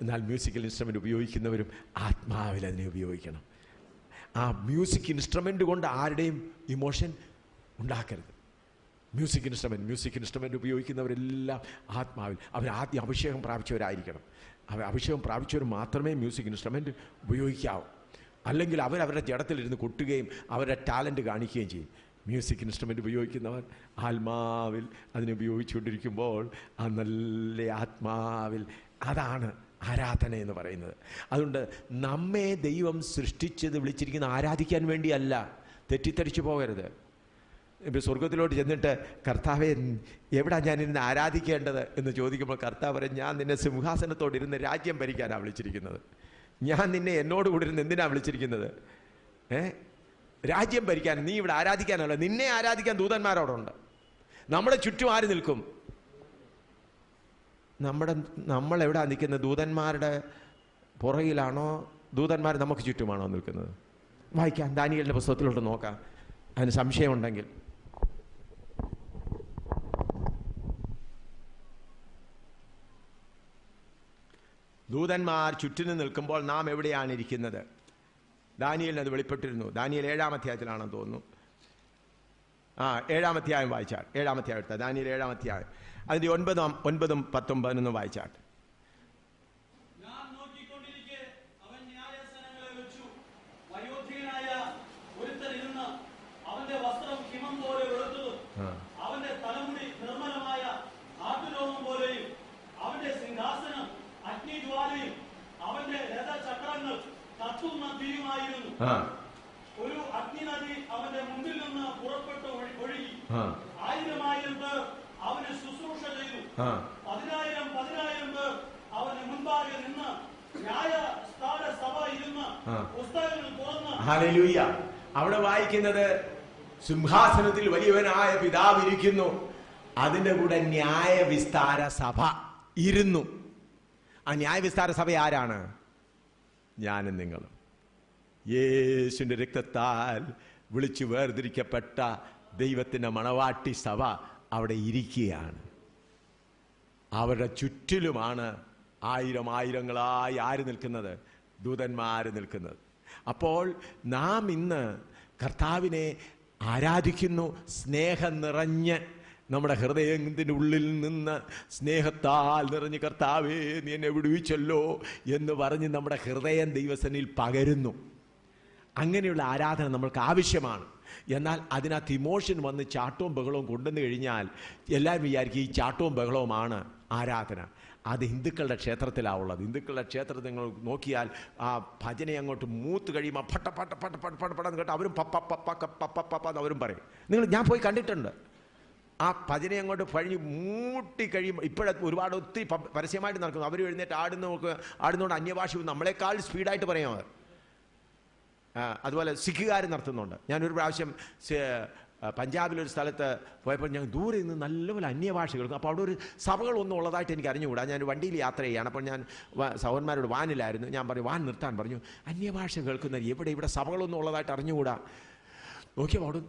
എന്നാൽ മ്യൂസിക്കൽ ഇൻസ്ട്രുമെൻ്റ് ഉപയോഗിക്കുന്നവരും ആത്മാവിൽ അതിനെ ഉപയോഗിക്കണം. ആ മ്യൂസിക് ഇൻസ്ട്രുമെൻ്റ് കൊണ്ട് ആരുടെയും ഇമോഷൻ ഉണ്ടാക്കരുത്. മ്യൂസിക് ഇൻസ്ട്രുമെൻ്റ് ഉപയോഗിക്കുന്നവരെല്ലാം ആത്മാവിൽ അവർ ആദ്യം അഭിഷേകം പ്രാപിച്ചവരായിരിക്കണം. അഭിഷേകം പ്രാപിച്ചവർ മാത്രമേ മ്യൂസിക് ഇൻസ്ട്രുമെൻ്റ് ഉപയോഗിക്കാവൂ. അല്ലെങ്കിൽ അവരവരുടെ ജഡത്തിലിരുന്ന് കൊട്ടുകയും അവരുടെ ടാലൻറ്റ് കാണിക്കുകയും ചെയ്യും. മ്യൂസിക് ഇൻസ്ട്രുമെൻ്റ് ഉപയോഗിക്കുന്നവർ ആത്മാവിൽ അതിനെ ഉപയോഗിച്ചുകൊണ്ടിരിക്കുമ്പോൾ ആ നല്ല ആത്മാവിൽ, അതാണ് ആരാധന എന്ന് പറയുന്നത്. അതുകൊണ്ട് നമ്മെ ദൈവം സൃഷ്ടിച്ചത് വിളിച്ചിരിക്കുന്ന ആരാധിക്കാൻ വേണ്ടിയല്ല, തെറ്റിദ്ധരിച്ചു പോകരുത്. ഇപ്പോൾ സ്വർഗത്തിലോട്ട് ചെന്നിട്ട് കർത്താവെ എവിടാ ഞാനിരുന്ന് ആരാധിക്കേണ്ടത് എന്ന് ചോദിക്കുമ്പോൾ കർത്താവ് പറയും, ഞാൻ നിന്നെ സിംഹാസനത്തോടിരുന്ന് രാജ്യം ഭരിക്കാനാണ് വിളിച്ചിരിക്കുന്നത്. ഞാൻ നിന്നെ എന്നോട് കൂടി ഇരുന്ന് എന്തിനാണ് വിളിച്ചിരിക്കുന്നത്? രാജ്യം ഭരിക്കാൻ. നീ ഇവിടെ ആരാധിക്കാനല്ല, നിന്നെ ആരാധിക്കാൻ ദൂതന്മാരോടുണ്ട്. നമ്മുടെ ചുറ്റും ആര് നിൽക്കും? നമ്മൾ എവിടാ നിൽക്കുന്നത്? ദൂതന്മാരുടെ പുറകിലാണോ ദൂതന്മാർ നമുക്ക് ചുറ്റുമാണോ നിൽക്കുന്നത്? വായിക്കാം, ദാനിയേലിന്റെ പുസ്തകത്തിലോട്ട് നോക്കാം, അതിന് സംശയമുണ്ടെങ്കിൽ. ദൂതന്മാർ ചുറ്റിനും നിൽക്കുമ്പോൾ നാം എവിടെയാണ് ഇരിക്കുന്നത്? ദാനിയേലിന് അത് വെളിപ്പെട്ടിരുന്നു. ദാനിയേൽ 7-ാം അധ്യായത്തിലാണെന്ന് തോന്നുന്നു. 7-ാം അധ്യായം വായിച്ചാൽ, 7-ാം അധ്യായം എടുത്താൽ ദാനിയേൽ 7-ാം അധ്യായം അതിൻ്റെ 9, 10, 11 വായിച്ചാൽ. അവന്റെ തലമുടി നിർമ്മലമായ ആട്ടുരോമം പോലെയും അവന്റെ സിംഹാസനം അഗ്നിജ്വാലയും അവന്റെ രഥചക്രങ്ങൾ കത്തുന്ന തീയുമായിരുന്നു. ഒരു അഗ്നിനദി അവന്റെ മുമ്പിൽ നിന്ന് പുറപ്പെട്ട് ഒഴുകി 1000 പേർ അവന് ശുശ്രൂഷ ചെയ്തു. 10,000 പേർ അവന് മുൻപാകെ നിന്ന് ന്യായസ്ഥാന സഭ ഇരുന്ന് പുസ്തകങ്ങൾ തുറന്ന്. ഹല്ലേലൂയ. അവിടെ വായിക്കുന്നത് സിംഹാസനത്തിൽ വലിയവനായ പിതാവ് ഇരിക്കുന്നു, അതിൻ്റെ കൂടെ ന്യായവിസ്താര സഭ ഇരുന്നു. ആ ന്യായവിസ്താര സഭ ആരാണ്? ഞാനും നിങ്ങളും. യേശുവിൻ്റെ രക്തത്താൽ വിളിച്ചു വേർതിരിക്കപ്പെട്ട ദൈവത്തിൻ്റെ മണവാട്ടി സഭ അവിടെ ഇരിക്കുകയാണ്. അവരുടെ ചുറ്റിലുമാണ് ആയിരങ്ങളായി ആര് നിൽക്കുന്നത്? ദൂതന്മാര് നിൽക്കുന്നത്. അപ്പോൾ നാം ഇന്ന് കർത്താവിനെ ആരാധിക്കുന്നു. സ്നേഹം നിറഞ്ഞ് നമ്മുടെ ഹൃദയത്തിൻ്റെ ഉള്ളിൽ നിന്ന് സ്നേഹത്താൽ നിറഞ്ഞ് കർത്താവേ നീ എന്നെ വിടുവിച്ചല്ലോ എന്ന് പറഞ്ഞ് നമ്മുടെ ഹൃദയം ദൈവസന്നിധിയിൽ പകരുന്നു. അങ്ങനെയുള്ള ആരാധന നമ്മൾക്ക് ആവശ്യമാണ്. എന്നാൽ അതിനകത്ത് ഇമോഷൻ വന്ന് ചാട്ടവും ബഹളവും കൊണ്ടുവന്നു കഴിഞ്ഞാൽ എല്ലാവരും വിചാരിക്കും ഈ ചാട്ടവും ബഹളവുമാണ് ആരാധന. അത് ഹിന്ദുക്കളുടെ ക്ഷേത്രത്തിലാവുള്ളത്. ഹിന്ദുക്കളുടെ ക്ഷേത്രത്തിൽ നിങ്ങൾ നോക്കിയാൽ ആ ഭജന അങ്ങോട്ട് മൂത്ത് കഴിയുമ്പോൾ പട്ട പട്ട പട്ട പട്ട പട്ട പടന്ന് കേട്ടോ അവരും പപ്പ പപ്പ പപ്പ പപ്പ എന്ന് അവരും പറയും. ഞാൻ പോയി കണ്ടിട്ടുണ്ട്. ആ ഭജന അങ്ങോട്ട് പഴി മൂട്ടി കഴിയുമ്പോൾ ഇപ്പോഴത്തെ ഒരുപാട് ഒത്തിരി പരസ്യമായിട്ട് നടക്കുന്നു. അവർ എഴുന്നേറ്റ് ആടുന്നതുകൊണ്ട് അന്യഭാഷ നമ്മളെക്കാൾ സ്പീഡായിട്ട് പറയാം അവർ. അതുപോലെ സിഖുകാർ നടത്തുന്നുണ്ട്. ഞാനൊരു പ്രാവശ്യം പഞ്ചാബിലൊരു സ്ഥലത്ത് പോയപ്പോൾ ഞാൻ ദൂരെ നിന്ന് നല്ലപോലെ അന്യഭാഷ കേൾക്കും. അപ്പോൾ അവിടെ ഒരു സഭകളൊന്നും ഉള്ളതായിട്ട് എനിക്ക് അറിഞ്ഞുകൂടാ. ഞാൻ വണ്ടിയിൽ യാത്ര ചെയ്യുകയാണ്. അപ്പോൾ ഞാൻ സഹോദരന്മാരോട് വാനിലായിരുന്നു. ഞാൻ പറഞ്ഞു വാൻ നിർത്താൻ പറഞ്ഞു. അന്യഭാഷ കേൾക്കുന്ന ഇവിടെ സഭകളൊന്നും ഉള്ളതായിട്ട് അറിഞ്ഞുകൂടാ. നോക്കിയപ്പോൾ അവിടെ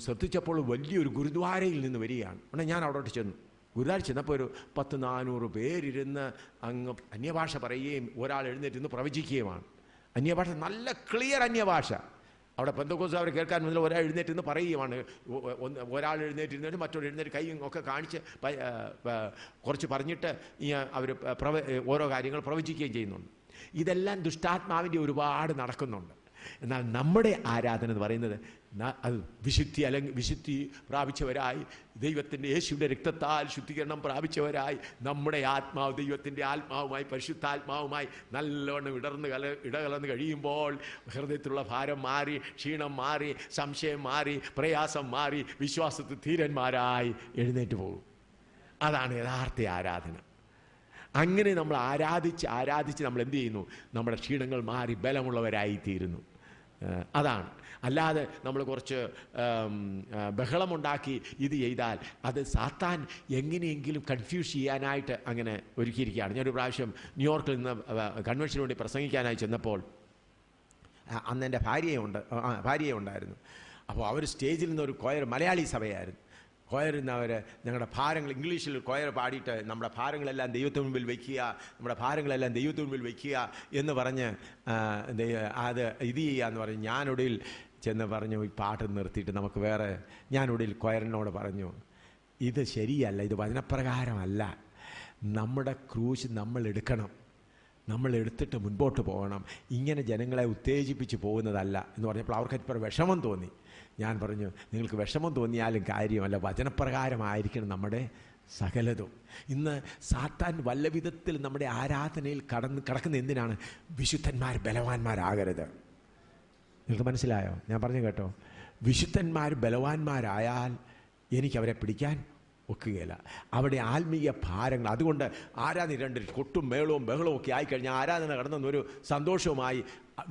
ശ്രദ്ധിച്ചപ്പോൾ വലിയൊരു ഗുരുദ്വാരയിൽ നിന്ന് വരികയാണ്. ഉടനെ ഞാൻ അവിടോട്ട് ചെന്നു. ഗുരുദ്വാര ചെന്നപ്പോൾ ഒരു 100-400 പേരിരുന്ന് അങ്ങ് അന്യഭാഷ പറയുകയും ഒരാൾ എഴുന്നേറ്റ് നിന്ന് പ്രവചിക്കുകയുമാണ്. അന്യഭാഷ, നല്ല ക്ലിയർ അന്യഭാഷ. അവിടെ പെന്തക്കോസ്ത് അവർ കേൾക്കാൻ മുന്നിൽ ഒരാൾ എഴുന്നേറ്റ് നിന്ന് പറയുകയാണ്. ഒരാൾ എഴുന്നേറ്റ് മറ്റൊരു എഴുന്നേറ്റ് കൈയും ഒക്കെ കാണിച്ച് കുറച്ച് പറഞ്ഞിട്ട് അവർ ഓരോ കാര്യങ്ങൾ പ്രവചിക്കുകയും ചെയ്യുന്നുണ്ട്. ഇതെല്ലാം ദുഷ്ടാത്മാവിൻ്റെ ഒരുപാട് നടക്കുന്നുണ്ട്. എന്നാൽ നമ്മുടെ ആരാധന എന്ന് പറയുന്നത് അത് വിശുദ്ധി പ്രാപിച്ചവരായി, ദൈവത്തിൻ്റെ യേശുവിൻ്റെ രക്തത്താൽ ശുദ്ധീകരണം പ്രാപിച്ചവരായി, നമ്മുടെ ആത്മാവ് ദൈവത്തിൻ്റെ ആത്മാവുമായി പരിശുദ്ധാത്മാവുമായി നല്ലോണം ഇടകലർന്ന് കഴിയുമ്പോൾ ഹൃദയത്തിലുള്ള ഭാരം മാറി, ക്ഷീണം മാറി, സംശയം മാറി, പ്രയാസം മാറി, വിശ്വാസത്തിൽ ധീരന്മാരായി എഴുന്നേറ്റ് പോകും. അതാണ് യഥാർത്ഥ ആരാധന. അങ്ങനെ നമ്മൾ ആരാധിച്ച് നമ്മൾ എന്ത് ചെയ്യുന്നു? നമ്മുടെ ക്ഷീണങ്ങൾ മാറി ബലമുള്ളവരായിത്തീരുന്നു. അതാണ്. അല്ലാതെ നമ്മൾ കുറച്ച് ബഹളമുണ്ടാക്കി ഇത് ചെയ്താൽ അത് സാത്താൻ എങ്ങനെയെങ്കിലും കൺഫ്യൂസ് ചെയ്യാനായിട്ട് അങ്ങനെ ഒരുക്കിയിരിക്കുകയാണ്. ഞാനൊരു പ്രാവശ്യം ന്യൂയോർക്കിൽ നിന്ന് കൺവെൻഷന് വേണ്ടി പ്രസംഗിക്കാനായി ചെന്നപ്പോൾ അന്ന് എൻ്റെ ഭാര്യയെ ഉണ്ടായിരുന്നു. അപ്പോൾ അവർ സ്റ്റേജിൽ നിന്ന് ഒരു കൊയർ, മലയാളി സഭയായിരുന്നു, കൊയറിൽ നിന്ന് അവർ ഞങ്ങളുടെ ഭാരങ്ങൾ ഇംഗ്ലീഷിൽ കൊയർ പാടിയിട്ട് നമ്മുടെ ഭാരങ്ങളെല്ലാം ദൈവത്തിന് മുമ്പിൽ വയ്ക്കുക, നമ്മുടെ ഭാരങ്ങളെല്ലാം ദൈവത്തിന് മുമ്പിൽ വയ്ക്കുക എന്ന് പറഞ്ഞ് അത് ഇത് ചെയ്യുക എന്ന് പറഞ്ഞ് ഞാനൊടുവിൽ ചെന്ന് പറഞ്ഞു ഈ പാട്ട് നിർത്തിയിട്ട് നമുക്ക് വേറെ. ഞാനൊടുവിൽ കൊയറിനോട് പറഞ്ഞു ഇത് ശരിയല്ല, ഇത് വചനപ്രകാരമല്ല, നമ്മുടെ ക്രൂശ് നമ്മൾ എടുക്കണം, നമ്മൾ എടുത്തിട്ട് മുൻപോട്ട് പോകണം, ഇങ്ങനെ ജനങ്ങളെ ഉത്തേജിപ്പിച്ച് പോകുന്നതല്ല എന്ന് പറഞ്ഞപ്പോൾ അവർക്ക് ഇപ്പോൾ വിഷമം തോന്നി. ഞാൻ പറഞ്ഞു നിങ്ങൾക്ക് വിഷമം തോന്നിയാലും കാര്യമല്ല, വചനപ്രകാരമായിരിക്കണം നമ്മുടെ സകലതും. ഇന്ന് സാത്താൻ വല്ല വിധത്തിൽ നമ്മുടെ ആരാധനയിൽ കിടക്കുന്ന എന്തിനാണ്? വിശുദ്ധന്മാർ ബലവാന്മാരാകരുത്. നിങ്ങൾക്ക് മനസ്സിലായോ? ഞാൻ പറഞ്ഞു കേട്ടോ. വിശുദ്ധന്മാർ ബലവാന്മാരായാൽ എനിക്കവരെ പിടിക്കാൻ ഒക്കുകയില്ല. അവിടെ ആത്മീയ ഭാരങ്ങൾ, അതുകൊണ്ട് ആരാധന രണ്ട് കൊട്ടും മേളവും ബഹളവും ഒക്കെ ആയിക്കഴിഞ്ഞാൽ ആരാധന കടന്നൊരു സന്തോഷവുമായി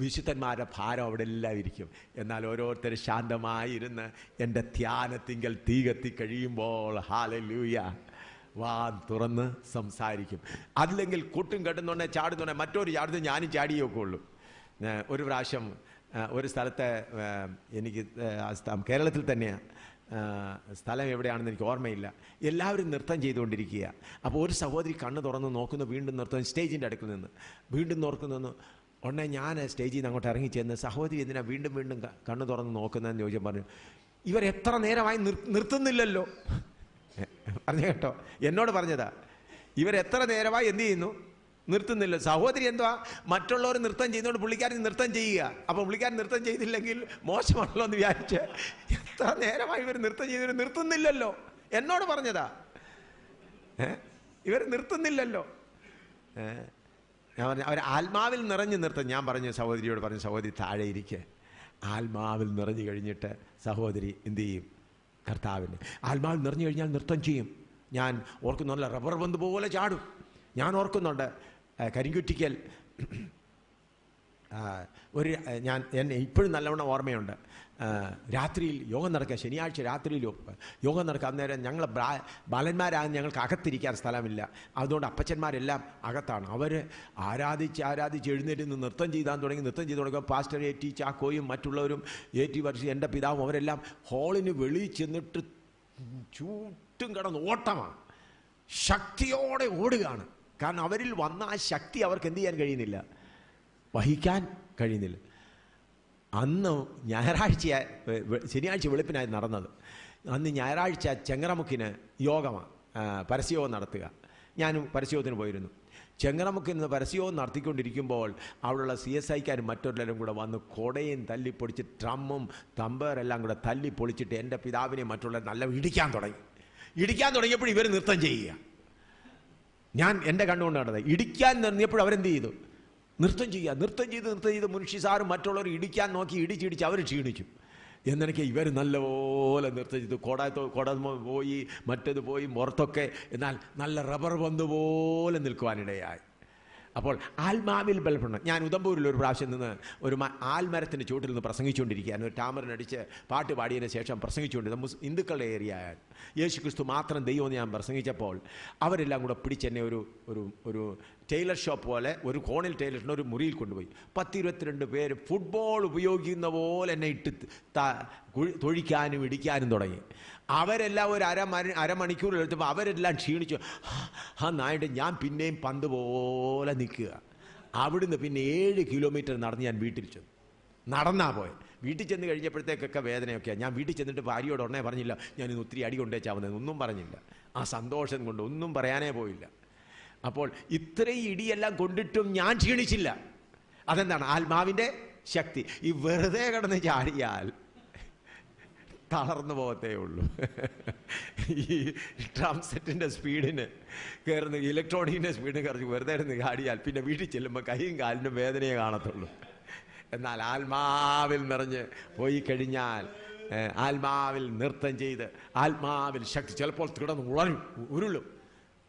വിശുദ്ധന്മാരുടെ ഭാരം അവിടെ എല്ലാം ഇരിക്കും. എന്നാൽ ഓരോരുത്തർ ശാന്തമായിരുന്ന് എൻ്റെ ധ്യാനത്തിങ്കൽ തീ കത്തി കഴിയുമ്പോൾ ഹല്ലേലൂയ വാൻ തുറന്ന് സംസാരിക്കും. അല്ലെങ്കിൽ കൊട്ടും കെട്ടുന്നുണ്ടെ ചാടുന്നുണ്ടെ മറ്റൊരു ചാടുന്ന ഞാനും ചാടിയൊക്കെ ഉള്ളൂ. ഒരു പ്രാവശ്യം ഒരു സ്ഥലത്ത് എനിക്ക് കേരളത്തിൽ തന്നെയാണ്, സ്ഥലം എവിടെയാണെന്ന് എനിക്ക് ഓർമ്മയില്ല, എല്ലാവരും നൃത്തം ചെയ്തുകൊണ്ടിരിക്കുക. അപ്പോൾ ഒരു സഹോദരി കണ്ണ് തുറന്ന് നോക്കുന്നു, വീണ്ടും നൃത്തം സ്റ്റേജിൻ്റെ അടുക്കിൽ നിന്ന് വീണ്ടും നോക്കുന്നു. ഉടനെ ഞാൻ സ്റ്റേജിൽ നിന്ന് അങ്ങോട്ട് ഇറങ്ങിച്ചെന്ന് സഹോദരി എന്തിനാ വീണ്ടും വീണ്ടും കണ്ണ് തുറന്ന് നോക്കുന്നതെന്ന് ചോദിച്ചാൽ പറഞ്ഞു ഇവരെത്ര നേരമായി നിർത്തുന്നില്ലല്ലോ. പറഞ്ഞു കേട്ടോ, എന്നോട് പറഞ്ഞതാ. ഇവരെത്ര നേരമായി എന്ത് ചെയ്യുന്നു? നിർത്തുന്നില്ല. സഹോദരി എന്തുവാ മറ്റുള്ളവർ നൃത്തം ചെയ്യുന്നതുകൊണ്ട് പുള്ളിക്കാരൻ നൃത്തം ചെയ്യുക. അപ്പോൾ പുള്ളിക്കാരൻ നൃത്തം ചെയ്തില്ലെങ്കിൽ മോശമാണല്ലോ എന്ന് വിചാരിച്ച് എത്ര നേരമായി ഇവർ നൃത്തം ചെയ്തവർ നിർത്തുന്നില്ലല്ലോ. എന്നോട് പറഞ്ഞതാ. ഇവർ നിർത്തുന്നില്ലല്ലോ. ഞാൻ പറഞ്ഞു അവർ ആത്മാവിൽ നിറഞ്ഞ് നൃത്തം. ഞാൻ പറഞ്ഞു സഹോദരിയോട് പറഞ്ഞു സഹോദരി താഴെ ഇരിക്കുക. ആത്മാവിൽ നിറഞ്ഞു കഴിഞ്ഞിട്ട് സഹോദരി എന്തു ചെയ്യും? കർത്താവിന് ആത്മാവിൽ നിറഞ്ഞു കഴിഞ്ഞാൽ നൃത്തം ചെയ്യും. ഞാൻ ഓർക്കുന്നുണ്ട് റബ്ബർ പന്ത് പോലെ ചാടും. ഞാൻ ഓർക്കുന്നുണ്ട് കരിങ്കുറ്റിക്കൽ എന്നെ ഇപ്പോഴും നല്ലവണ്ണം ഓർമ്മയുണ്ട്. രാത്രിയിൽ യോഗം നടക്കുക, ശനിയാഴ്ച രാത്രിയിൽ യോഗം നടക്കുക. അന്നേരം ഞങ്ങൾ ബാലന്മാരാകുന്ന ഞങ്ങൾക്ക് അകത്തിരിക്കാൻ സ്ഥലമില്ല. അതുകൊണ്ട് അപ്പച്ചന്മാരെല്ലാം അകത്താണ്. അവർ ആരാധിച്ച് എഴുന്നേറ്റ് നിന്ന് നൃത്തം ചെയ്താൻ തുടങ്ങുമ്പോൾ പാസ്റ്റർ A.T. ചാക്കോയും മറ്റുള്ളവരും A.T. വർഷി എൻ്റെ പിതാവും അവരെല്ലാം ഹാളിന് വെളിയിൽ ചെന്നിട്ട് ചുറ്റും കിടന്ന് ഓട്ടമാണ്, ശക്തിയോടെ ഓടുകയാണ്. കാരണം അവരിൽ വന്ന ആ ശക്തി അവർക്ക് എന്ത് ചെയ്യാൻ കഴിയുന്നില്ല, വഹിക്കാൻ കഴിയുന്നില്ല. അന്ന് ശനിയാഴ്ച വെളുപ്പിനായി നടന്നത്. അന്ന് ഞായറാഴ്ച ചെങ്ങറമുക്കിന് യോഗമാണ്, പരസ്യയോഗം നടത്തുക. ഞാനും പരസ്യയോഗത്തിന് പോയിരുന്നു. ചെങ്ങറമുക്കിൽ നിന്ന് പരസ്യവും നടത്തിക്കൊണ്ടിരിക്കുമ്പോൾ അവിടെയുള്ള CSIക്കാരും മറ്റൊരുത്തരും കൂടെ വന്ന് കൊടയും തല്ലിപ്പൊളിച്ച് ഡ്രമ്മും തമ്പേറെല്ലാം കൂടെ തല്ലിപ്പൊളിച്ചിട്ട് എൻ്റെ പിതാവിനെ മറ്റുള്ളവർ നല്ല ഇടിക്കാൻ തുടങ്ങിയപ്പോൾ ഇവർ നൃത്തം ചെയ്യുക. ഞാൻ എൻ്റെ കണ്ണുകൊണ്ട് നടന്നത്. ഇടിക്കാൻ നിർത്തിയപ്പോൾ അവരെന്ത് ചെയ്തു? നൃത്തം ചെയ്ത് മുൻഷി സാറും മറ്റുള്ളവർ ഇടിക്കാൻ നോക്കി ഇടിച്ചിടിച്ച് അവർ ക്ഷീണിച്ചു. എന്നൊക്കെ ഇവർ നല്ലപോലെ നൃത്തം ചെയ്തു. കൊട പോയി, മറ്റത് പോയി, മുറത്തൊക്കെ. എന്നാൽ നല്ല റബ്ബർ പന്ത് പോലെ നിൽക്കുവാനിടയായി. അപ്പോൾ ആത്മാവിൽ ബലപ്പെടണം. ഞാൻ ഉദംപൂരിൽ ഒരു പ്രാവശ്യം നിന്ന് ഒരു ആൽമരത്തിൻ്റെ ചുവട്ടിൽ നിന്ന് പ്രസംഗിച്ചുകൊണ്ടിരിക്കുകയാണ്. ഒരു ടാമറിനടിച്ച് പാട്ട് പാടിയതിന് ശേഷം പ്രസംഗിച്ചുകൊണ്ടിരുന്നത് ഹിന്ദുക്കളുടെ ഏരിയയാണ്. യേശു ക്രിസ്തു മാത്രം ദൈവമെന്ന് ഞാൻ പ്രസംഗിച്ചപ്പോൾ അവരെല്ലാം കൂടെ പിടിച്ചെന്നെ ഒരു ടൈലർ ഷോപ്പ് പോലെ ഒരു കോണിൽ ടൈലറിന് ഒരു മുറിയിൽ കൊണ്ടുപോയി 10-22 പേര് ഫുട്ബോൾ ഉപയോഗിക്കുന്ന പോലെ എന്നെ ഇട്ട് തൊഴിക്കാനും ഇടിക്കാനും തുടങ്ങി. അവരെല്ലാം ഒരു അരമണിക്കൂർ എടുത്തപ്പോൾ അവരെല്ലാം ക്ഷീണിച്ചു. നായിട്ട് ഞാൻ പിന്നെയും പന്ത് പോലെ നിൽക്കുക. അവിടുന്ന് പിന്നെ 7 കിലോമീറ്റർ നടന്ന് ഞാൻ വീട്ടിൽ ചെന്നു. നടന്നാ പോയത്. വീട്ടിൽ ചെന്ന് കഴിഞ്ഞപ്പോഴത്തേക്കൊക്കെ വേദനയൊക്കെയാണ്. ഞാൻ വീട്ടിൽ ചെന്നിട്ട് ഭാര്യയോട് ഉടനെ പറഞ്ഞില്ല ഞാൻ ഇന്ന് ഒത്തിരി അടി കൊണ്ടേച്ചാവുന്നത്, ഒന്നും പറഞ്ഞില്ല. ആ സന്തോഷം കൊണ്ട് ഒന്നും പറയാനേ പോയില്ല. അപ്പോൾ ഇത്രയും ഇടിയെല്ലാം കൊണ്ടിട്ടും ഞാൻ ക്ഷീണിച്ചില്ല. അതെന്താണ്? ആത്മാവിൻ്റെ ശക്തി. ഈ വെറുതെ കിടന്ന് ചാടിയാൽ തളർന്നു പോകത്തേ ഉള്ളൂ. ഈ ഡ്രം സെറ്റിൻ്റെ സ്പീഡിന് കയറുന്ന ഇലക്ട്രോണിക്കിൻ്റെ സ്പീഡിന് കയറി വെറുതെ ഇരുന്ന് ചാടിയാൽ പിന്നെ വീട്ടിൽ ചെല്ലുമ്പോൾ കൈയും കാലിനും വേദനയെ കാണത്തുള്ളൂ. എന്നാൽ ആത്മാവിൽ നിറഞ്ഞ് പോയി കഴിഞ്ഞാൽ, ആത്മാവിൽ നൃത്തം ചെയ്ത് ആത്മാവിൽ ശക്തി ചിലപ്പോൾ കിടന്ന് ഉരുളും.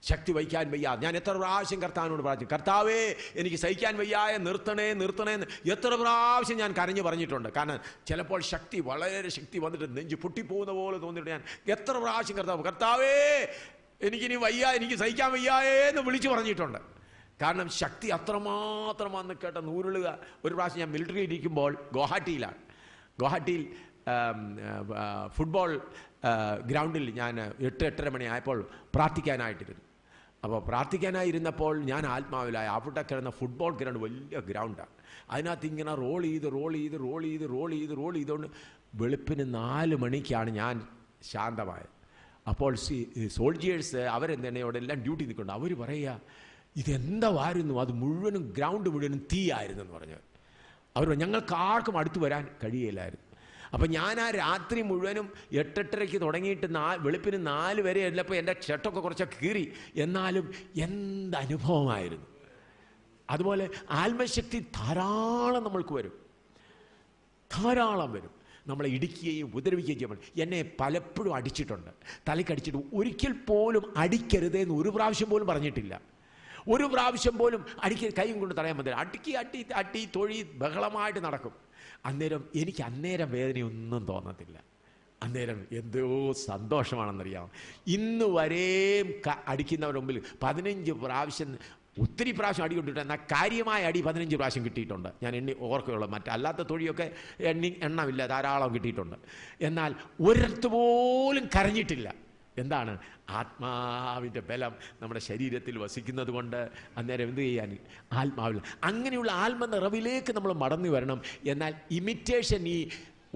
ശക്തി വഹിക്കാൻ വയ്യ. ഞാൻ എത്ര പ്രാവശ്യം കർത്താവിനോട് പ്രാർത്ഥിച്ചു, കർത്താവേ എനിക്ക് സഹിക്കാൻ വയ്യായ നിർത്തണേ എന്ന് എത്ര പ്രാവശ്യം ഞാൻ കരഞ്ഞു പറഞ്ഞിട്ടുണ്ട്. കാരണം ചിലപ്പോൾ വളരെ ശക്തി വന്നിട്ട് നെഞ്ച് പൊട്ടിപ്പോകുന്ന പോലെ തോന്നിയിട്ട് ഞാൻ എത്ര പ്രാവശ്യം കർത്താവേ എനിക്കിനി വയ്യ, എനിക്ക് സഹിക്കാൻ വയ്യായേ എന്ന് വിളിച്ചു പറഞ്ഞിട്ടുണ്ട്. കാരണം ശക്തി അത്രമാത്രം വന്ന് കേട്ടെന്ന് ഉരുളുക. ഒരു പ്രാവശ്യം ഞാൻ മിലിറ്ററി ഇരിക്കുമ്പോൾ ഗുവാഹട്ടിയിൽ ഫുട്ബോൾ ഗ്രൗണ്ടിൽ ഞാൻ 8-8:30 മണിയായപ്പോൾ പ്രാർത്ഥിക്കാനായിട്ടിരുന്നു. അപ്പോൾ പ്രാർത്ഥിക്കാനായിരുന്നപ്പോൾ ഞാൻ ആത്മാവിലായി. അവിടെ കിടന്ന ഫുട്ബോൾ ഗ്രൗണ്ട് വലിയ ഗ്രൗണ്ടാണ്. അതിനകത്ത് ഇങ്ങനെ റോൾ ചെയ്തുകൊണ്ട് വെളുപ്പിന് 4 മണിക്കാണ് ഞാൻ ശാന്തമായത്. അപ്പോൾ സോൾജിയേഴ്സ് അവരെന്നെയോടെല്ലാം ഡ്യൂട്ടി നിൽക്കുന്നുണ്ട്. അവർ പറയുക ഇതെന്തായിരുന്നു, അത് മുഴുവനും ഗ്രൗണ്ട് മുഴുവനും തീയായിരുന്നു എന്ന് പറഞ്ഞു. അവർ ഞങ്ങൾക്ക് ആർക്കും അടുത്ത് വരാൻ കഴിയില്ലായിരുന്നു. അപ്പം ഞാൻ ആ രാത്രി മുഴുവനും 8-8:30 തുടങ്ങിയിട്ട് വെളുപ്പിന് 4 വരെ ഉള്ളപ്പോൾ എൻ്റെ ഷർട്ടൊക്കെ കുറച്ചൊക്കെ കീറി. എന്നാലും എന്തനുഭവമായിരുന്നു. അതുപോലെ ആത്മശക്തി ധാരാളം നമ്മൾക്ക് വരും, ധാരാളം വരും. നമ്മളെ ഇടിക്കുകയും ഉപദ്രവിക്കുകയും ചെയ്യുമ്പോൾ എന്നെ പലപ്പോഴും അടിച്ചിട്ടുണ്ട്. തലയ്ക്കടിച്ചിട്ട് ഒരിക്കൽ പോലും അടിക്കരുതെന്ന് ഒരു പ്രാവശ്യം പോലും പറഞ്ഞിട്ടില്ല. ഒരു പ്രാവശ്യം പോലും കൈയും കൊണ്ട് തടയാൻ പറ്റില്ല. അട്ടി തൊഴി ബഹളമായിട്ട് നടക്കും. എനിക്ക് അന്നേരം വേദനയൊന്നും തോന്നത്തില്ല. അന്നേരം എന്തോ സന്തോഷമാണെന്നറിയാം. ഇന്ന് വരെയും അടിക്കുന്നവരുടെ മുമ്പിൽ 15 പ്രാവശ്യം, ഒത്തിരി പ്രാവശ്യം അടി കൊണ്ടിട്ടുണ്ട്. എന്നാൽ കാര്യമായ അടി 15 പ്രാവശ്യം കിട്ടിയിട്ടുണ്ട്. ഞാൻ ഓർക്കുകയുള്ളൂ. മറ്റല്ലാത്ത തൊഴിയൊക്കെ എണ്ണമില്ല, ധാരാളം കിട്ടിയിട്ടുണ്ട്. എന്നാൽ ഒരിടത്ത് പോലും കരഞ്ഞിട്ടില്ല. എന്താണ്? ആത്മാവിൻ്റെ ബലം നമ്മുടെ ശരീരത്തിൽ വസിക്കുന്നത് കൊണ്ട്. അന്നേരം എന്ത് ചെയ്യാൻ? ആത്മാവിൽ. അങ്ങനെയുള്ള ആത്മനിറവിലേക്ക് നമ്മൾ മടങ്ങി വരണം. എന്നാൽ ഇമിറ്റേഷൻ, ഈ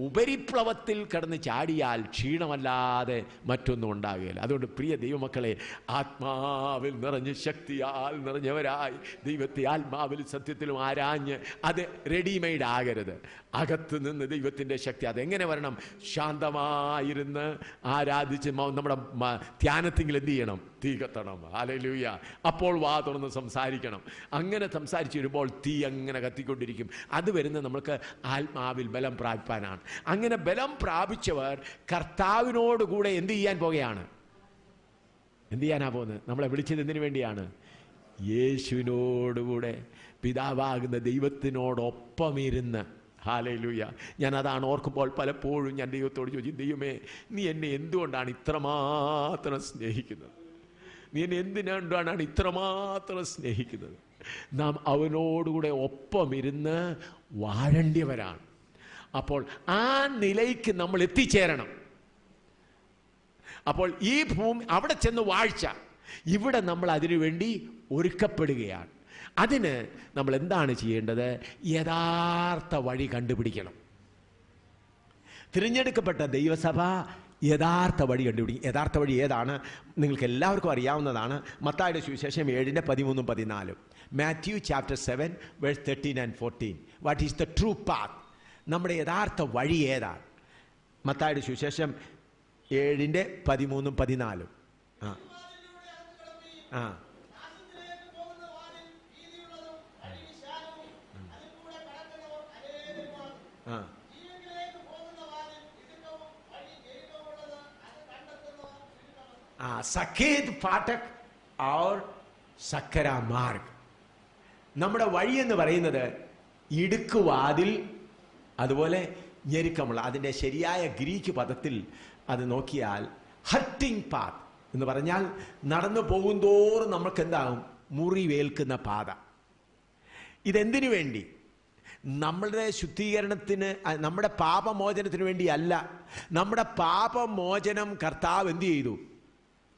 ഉപരിപ്ലവത്തിൽ കിടന്ന് ചാടിയാൽ ക്ഷീണമല്ലാതെ മറ്റൊന്നും ഉണ്ടാകുകയില്ല. അതുകൊണ്ട് പ്രിയ ദൈവമക്കളെ, ആത്മാവിൽ നിറഞ്ഞ് ശക്തിയാൽ നിറഞ്ഞവരായി ദൈവത്തെ ആത്മാവിൽ സത്യത്തിലും ആരാഞ്ഞ് അത് റെഡിമെയ്ഡ് ആകരുത്. അകത്ത് നിന്ന് ദൈവത്തിൻ്റെ ശക്തി അതെങ്ങനെ വരണം? ശാന്തമായിരുന്ന് ആരാധിച്ച് നമ്മുടെ ധ്യാനത്തിങ്കിൽ എന്ത് ചെയ്യണം? തീ കത്തണം. ഹല്ലേലൂയ. അപ്പോൾ വാ തുറന്ന് സംസാരിക്കണം. അങ്ങനെ സംസാരിച്ച് വരുമ്പോൾ തീ അങ്ങനെ കത്തിക്കൊണ്ടിരിക്കും. അത് വരുന്നത് നമുക്ക് ആത്മാവിൽ ബലം പ്രാപിപ്പാനാണ്. അങ്ങനെ ബലം പ്രാപിച്ചവർ കർത്താവിനോടുകൂടെ എന്ത് ചെയ്യാൻ പോകുകയാണ്? എന്ത് ചെയ്യാനാ പോകുന്നത്? നമ്മളെ വിളിച്ചത് എന്തിനു വേണ്ടിയാണ്? യേശുവിനോടുകൂടെ പിതാവാകുന്ന ദൈവത്തിനോടൊപ്പം ഇരുന്ന്. ഹല്ലേലൂയ. ഞാൻ അതാണ് ഓർക്കുമ്പോൾ പലപ്പോഴും ഞാൻ ദൈവത്തോട് ചോദിച്ചു, ദൈവമേ നീ എന്നെ എന്തുകൊണ്ടാണ് ഇത്രമാത്രം സ്നേഹിക്കുന്നത്? നീ എന്നെ എന്തിനാണ് ഇത്രമാത്രം സ്നേഹിക്കുന്നത്? നാം അവനോടുകൂടെ ഒപ്പം ഇരുന്ന് വാഴേണ്ടിയവരാണ്. അപ്പോൾ ആ നിലയ്ക്ക് നമ്മൾ എത്തിച്ചേരണം. അപ്പോൾ ഈ ഭൂമി അവിടെ ചെന്ന് വാഴ്ച, ഇവിടെ നമ്മൾ അതിനുവേണ്ടി ഒരുക്കപ്പെടുകയാണ്. അതിന് നമ്മൾ എന്താണ് ചെയ്യേണ്ടത്? യഥാർത്ഥ വഴി കണ്ടുപിടിക്കണം. തിരഞ്ഞെടുക്കപ്പെട്ട ദൈവസഭ യഥാർത്ഥ വഴി കണ്ടുപിടിക്കും. യഥാർത്ഥ വഴി ഏതാണ്? നിങ്ങൾക്ക് എല്ലാവർക്കും അറിയാവുന്നതാണ്. മത്തായിയുടെ സുവിശേഷം 7:13-14. Matthew chapter 7 verse 13 and 14. What is the true path? നമ്മുടെ യഥാർത്ഥ വഴി ഏതാണ്? മത്തായിയുടെ സുവിശേഷം 7:13-14. ആ ആ ആ സഖേത് ഫാട്ടക് और സക്കര മാർഗ്. നമ്മുടെ വഴി എന്ന് പറയുന്നത് ഇടുക്കുവാതിൽ, അതുപോലെ ഞെരുക്കമുള്ള. അതിൻ്റെ ശരിയായ ഗ്രീക്ക് പദത്തിൽ അത് നോക്കിയാൽ ഹർട്ടിംഗ് പാത്ത് എന്ന് പറഞ്ഞാൽ നടന്നു പോകുന്തോറും നമുക്ക് എന്താകും? മുറിവേൽക്കുന്ന പാത. ഇതെന്തിനു വേണ്ടി? നമ്മളുടെ ശുദ്ധീകരണത്തിന്, നമ്മുടെ പാപമോചനത്തിന് വേണ്ടിയല്ല. നമ്മുടെ പാപമോചനം കർത്താവ് എന്ത് ചെയ്തു?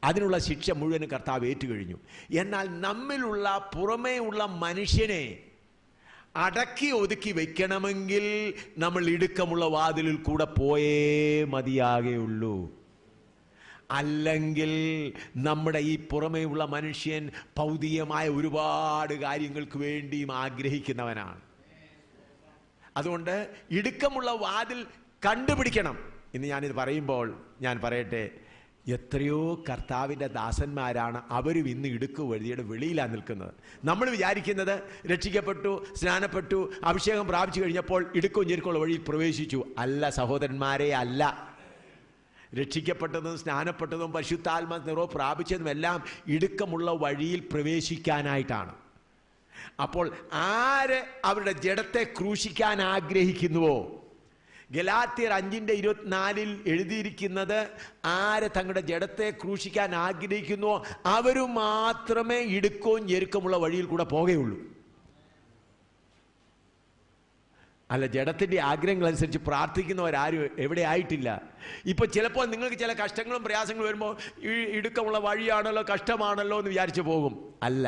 അതിനുള്ള ശിക്ഷ മുഴുവനും കർത്താവ് ഏറ്റുകഴിഞ്ഞു. എന്നാൽ നമ്മിലുള്ള പുറമേ ഉള്ള മനുഷ്യനെ അടക്കി ഒതുക്കി വെക്കണമെങ്കിൽ നമ്മൾ ഇടുക്കമുള്ള വാതിലിൽ കൂടെ പോയേ മതിയാകെയുള്ളൂ. അല്ലെങ്കിൽ നമ്മുടെ ഈ പുറമേ ഉള്ള മനുഷ്യൻ ഭൗതികമായ ഒരുപാട് കാര്യങ്ങൾക്ക് വേണ്ടിയും ആഗ്രഹിക്കുന്നവനാണ്. അതുകൊണ്ട് ഇടുക്കമുള്ള വാതിൽ കണ്ടുപിടിക്കണം. ഇന്ന് ഞാനിത് പറയുമ്പോൾ ഞാൻ പറയട്ടെ, എത്രയോ കർത്താവിൻ്റെ ദാസന്മാരാണ് അവരും ഇന്ന് ഇടുക്ക് വഴിയുടെ വെളിയിലാണ് നിൽക്കുന്നത്. നമ്മൾ വിചാരിക്കുന്നത് രക്ഷിക്കപ്പെട്ടു, സ്നാനപ്പെട്ടു, അഭിഷേകം പ്രാപിച്ചു കഴിഞ്ഞപ്പോൾ ഇടുക്കവും ഞെരുക്കമുള്ള വഴിയിൽ പ്രവേശിച്ചു. അല്ല സഹോദരന്മാരെ, അല്ല. രക്ഷിക്കപ്പെട്ടതും സ്നാനപ്പെട്ടതും പരിശുദ്ധാത്മ നിറവ് പ്രാപിച്ചതും എല്ലാം ഇടുക്കമുള്ള വഴിയിൽ പ്രവേശിക്കാനായിട്ടാണ്. അപ്പോൾ ആര് അവരുടെ ജഡത്തെ ക്രൂശിക്കാൻ ആഗ്രഹിക്കുന്നുവോ, ഗലാത്യർ 5:24 എഴുതിയിരിക്കുന്നത്, ആര് തങ്ങളുടെ ജഡത്തെ ക്രൂശിക്കാൻ ആഗ്രഹിക്കുന്നുവോ അവർ മാത്രമേ ഇടുക്കവും ഞെരുക്കമുള്ള വഴിയിൽ കൂടെ പോകുകയുള്ളൂ. അല്ല, ജഡത്തിൻ്റെ ആഗ്രഹങ്ങൾ അനുസരിച്ച് പ്രാർത്ഥിക്കുന്നവരാരും എവിടെ ആയിട്ടില്ല. ഇപ്പോൾ ചിലപ്പോൾ നിങ്ങൾക്ക് ചില കഷ്ടങ്ങളും പ്രയാസങ്ങളും വരുമ്പോൾ ഇടുക്കമുള്ള വഴിയാണല്ലോ, കഷ്ടമാണല്ലോ എന്ന് വിചാരിച്ചു പോകും. അല്ല,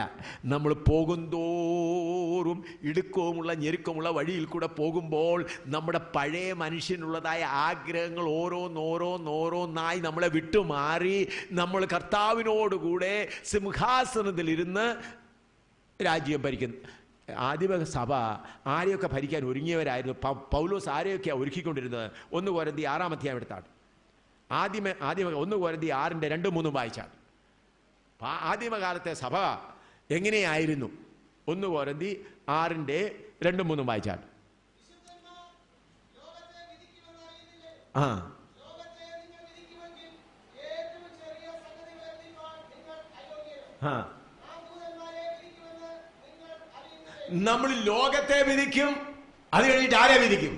നമ്മൾ പോകുന്തോറും ഇടുക്കവുമുള്ള ഞെരുക്കമുള്ള വഴിയിൽ കൂടെ പോകുമ്പോൾ നമ്മുടെ പഴയ മനുഷ്യനുള്ളതായ ആഗ്രഹങ്ങൾ ഓരോന്നോരോന്നായി നമ്മളെ വിട്ടുമാറി നമ്മൾ കർത്താവിനോടുകൂടെ സിംഹാസനത്തിലിരുന്ന് രാജ്യം ഭരിക്കുന്നു. ആദിമ സഭ ആരെയൊക്കെ ഭരിക്കാൻ ഒരുങ്ങിയവരായിരുന്നു? പൗലോസ് ആരെയൊക്കെയാണ് ഒരുക്കിക്കൊണ്ടിരുന്നത്? 1 കൊരിന്ത്യർ 6-ാം അധ്യായം എടുത്താണ്. ആദിമ 1 കൊരിന്ത്യർ 6:2-3 വായിച്ചാൽ ആദിമകാലത്തെ സഭ എങ്ങനെയായിരുന്നു? 1 കൊരിന്ത്യർ 6:2-3 വായിച്ചാൽ നമ്മൾ ലോകത്തെ വിധിക്കും. അത് കഴിഞ്ഞിട്ട് ആരെ വിധിക്കും?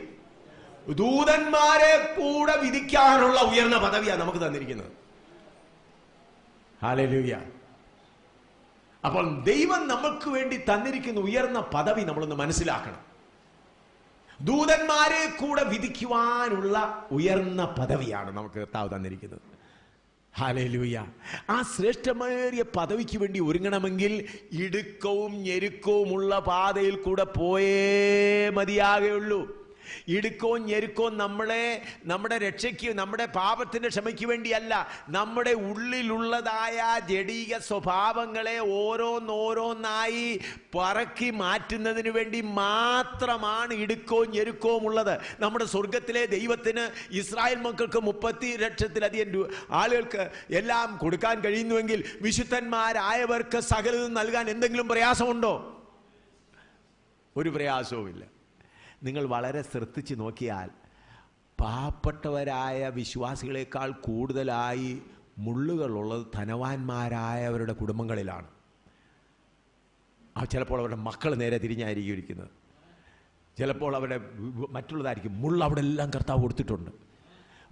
ദൂതന്മാരെ കൂടെ വിധിക്കാനുള്ള ഉയർന്ന പദവിയാണ് നമുക്ക് തന്നിരിക്കുന്നത്. ഹല്ലേലൂയ. അപ്പോൾ ദൈവം നമുക്ക് വേണ്ടി തന്നിരിക്കുന്ന ഉയർന്ന പദവി നമ്മളൊന്ന് മനസ്സിലാക്കണം. ദൂതന്മാരെ കൂടെ വിധിക്കുവാനുള്ള ഉയർന്ന പദവിയാണ് നമുക്ക് കർത്താവ് തന്നിരിക്കുന്നത്. ഹല്ലേലൂയ. ആ ശ്രേഷ്ഠമേറിയ പദവിക്ക് വേണ്ടി ഒരുങ്ങണമെങ്കിൽ ഇടുക്കവും ഞെരുക്കവുമുള്ള പാതയിൽ കൂടെ പോയേ മതിയാകെയുള്ളൂ. ഇടുക്കവും ഞെരുക്കവും നമ്മുടെ രക്ഷയ്ക്ക്, നമ്മുടെ പാപത്തിന്റെ ക്ഷമയ്ക്ക് വേണ്ടിയല്ല, നമ്മുടെ ഉള്ളിലുള്ളതായ ജഡീക സ്വഭാവങ്ങളെ ഓരോന്നോരോന്നായി പറക്കി മാറ്റുന്നതിന് വേണ്ടി മാത്രമാണ് ഇടുക്കവും ഞെരുക്കവും ഉള്ളത്. നമ്മുടെ സ്വർഗത്തിലെ ദൈവത്തിന് ഇസ്രായേൽ മക്കൾക്ക് 30 ലക്ഷത്തിലധികം ആളുകൾക്ക് എല്ലാം കൊടുക്കാൻ കഴിയുന്നുവെങ്കിൽ വിശുദ്ധന്മാരായവർക്ക് സകലതും നൽകാൻ എന്തെങ്കിലും പ്രയാസമുണ്ടോ? ഒരു പ്രയാസവുമില്ല. നിങ്ങൾ വളരെ ശ്രദ്ധിച്ച് നോക്കിയാൽ പാവപ്പെട്ടവരായ വിശ്വാസികളെക്കാൾ കൂടുതലായി മുള്ളുകളുള്ളത് ധനവാന്മാരായവരുടെ കുടുംബങ്ങളിലാണ്. ചിലപ്പോൾ അവരുടെ മക്കൾ നേരെ തിരിഞ്ഞായിരിക്കും ഇരിക്കുന്നത്, ചിലപ്പോൾ അവരുടെ മറ്റുള്ളതായിരിക്കും. മുള്ള അവിടെ എല്ലാം കർത്താവ് കൊടുത്തിട്ടുണ്ട്.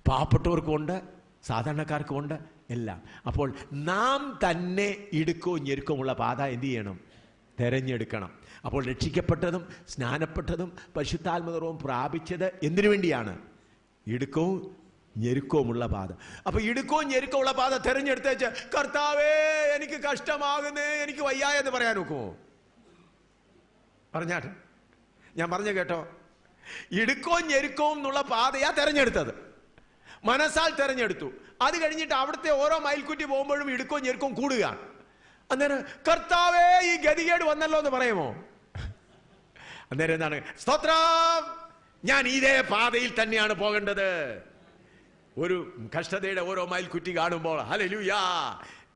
പാവപ്പെട്ടവർക്കുമുണ്ട്, സാധാരണക്കാർക്കുമുണ്ട്, എല്ലാം. അപ്പോൾ നാം തന്നെ ഇടുക്കവും ഞെരുക്കവുമുള്ള പാത എന്ത് ചെയ്യണം? തിരഞ്ഞെടുക്കണം. അപ്പോൾ രക്ഷിക്കപ്പെട്ടതും സ്നാനപ്പെട്ടതും പരിശുദ്ധാത്മനിറവും പ്രാപിച്ചത് എന്തിനു വേണ്ടിയാണ്? ഇടുക്കവും ഞെരുക്കവുമുള്ള പാത. അപ്പൊ ഇടുക്കവും ഞെരുക്കമുള്ള പാത തിരഞ്ഞെടുത്തേച്ച് കർത്താവേ എനിക്ക് കഷ്ടമാകുന്നേ, എനിക്ക് വയ്യ എന്ന് പറയാൻ നോക്കുമോ? പറഞ്ഞാട്ടെ, ഞാൻ പറഞ്ഞു കേട്ടോ. ഇടുക്കവും ഞെരുക്കവും എന്നുള്ള പാതയാ തിരഞ്ഞെടുത്തത്. മനസ്സാൽ തെരഞ്ഞെടുത്തു. അത് കഴിഞ്ഞിട്ട് അവിടുത്തെ ഓരോ മയിൽക്കുറ്റി പോകുമ്പോഴും ഇടുക്കവും ഞെരുക്കവും കൂടുകയാണ്. അന്നേരം കർത്താവേ ഈ ഗതികേട് വന്നല്ലോ എന്ന് പറയുമോ? അന്നേരം എന്താണ്? സ്തോത്രം, ഞാൻ ഇതേ പാതയിൽ തന്നെയാണ് പോകേണ്ടത്. ഒരു കഷ്ടതയുടെ ഓരോ മയിൽക്കുറ്റി കാണുമ്പോൾ ഹല്ലേലൂയാ,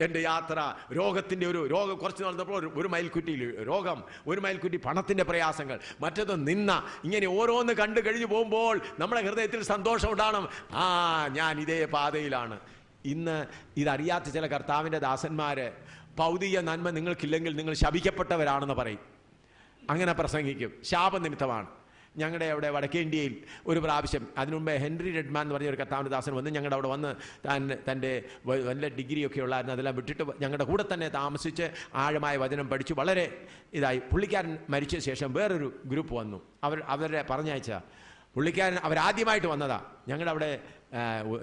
എൻ്റെ യാത്ര രോഗത്തിൻ്റെ ഒരു രോഗം കുറച്ച് നടന്നപ്പോൾ ഒരു മയിൽക്കുറ്റി രോഗം, ഒരു മയിൽക്കുറ്റി പണത്തിൻ്റെ പ്രയാസങ്ങൾ, മറ്റത് നിന്ന, ഇങ്ങനെ ഓരോന്ന് കണ്ടു കഴിഞ്ഞു പോകുമ്പോൾ നമ്മുടെ ഹൃദയത്തിൽ സന്തോഷം ഉണ്ടാകണം. ഞാൻ ഇതേ പാതയിലാണ്. ഇന്ന് ഇതറിയാത്ത ചില കർത്താവിൻ്റെ ദാസന്മാര് ഭൗതിക നന്മ നിങ്ങൾക്കില്ലെങ്കിൽ നിങ്ങൾ ശപിക്കപ്പെട്ടവരാണെന്ന് പറയും. അങ്ങനെ പ്രസംഗിക്കും. ശാപനിമിത്തമാണ്. ഞങ്ങളുടെ അവിടെ വടക്കേ ഇന്ത്യയിൽ ഒരു പ്രാവശ്യം, അതിനു മുമ്പേ ഹെൻറി റെഡ്മാൻ എന്ന് പറഞ്ഞ ഒരു കർത്താവിൻ്റെ ദാസൻ വന്ന് ഞങ്ങളുടെ അവിടെ വന്ന് തൻ്റെ നല്ല ഡിഗ്രിയൊക്കെ ഉള്ളായിരുന്നു, അതെല്ലാം വിട്ടിട്ട് ഞങ്ങളുടെ കൂടെ തന്നെ താമസിച്ച് ആഴമായ വചനം പഠിച്ചു വളരെ ഇതായി. പുള്ളിക്കാരൻ മരിച്ച ശേഷം വേറൊരു ഗ്രൂപ്പ് വന്നു. അവരെ പറഞ്ഞയച്ച പുള്ളിക്കാരൻ അവരാദ്യമായിട്ട് വന്നതാ. ഞങ്ങളുടെ അവിടെ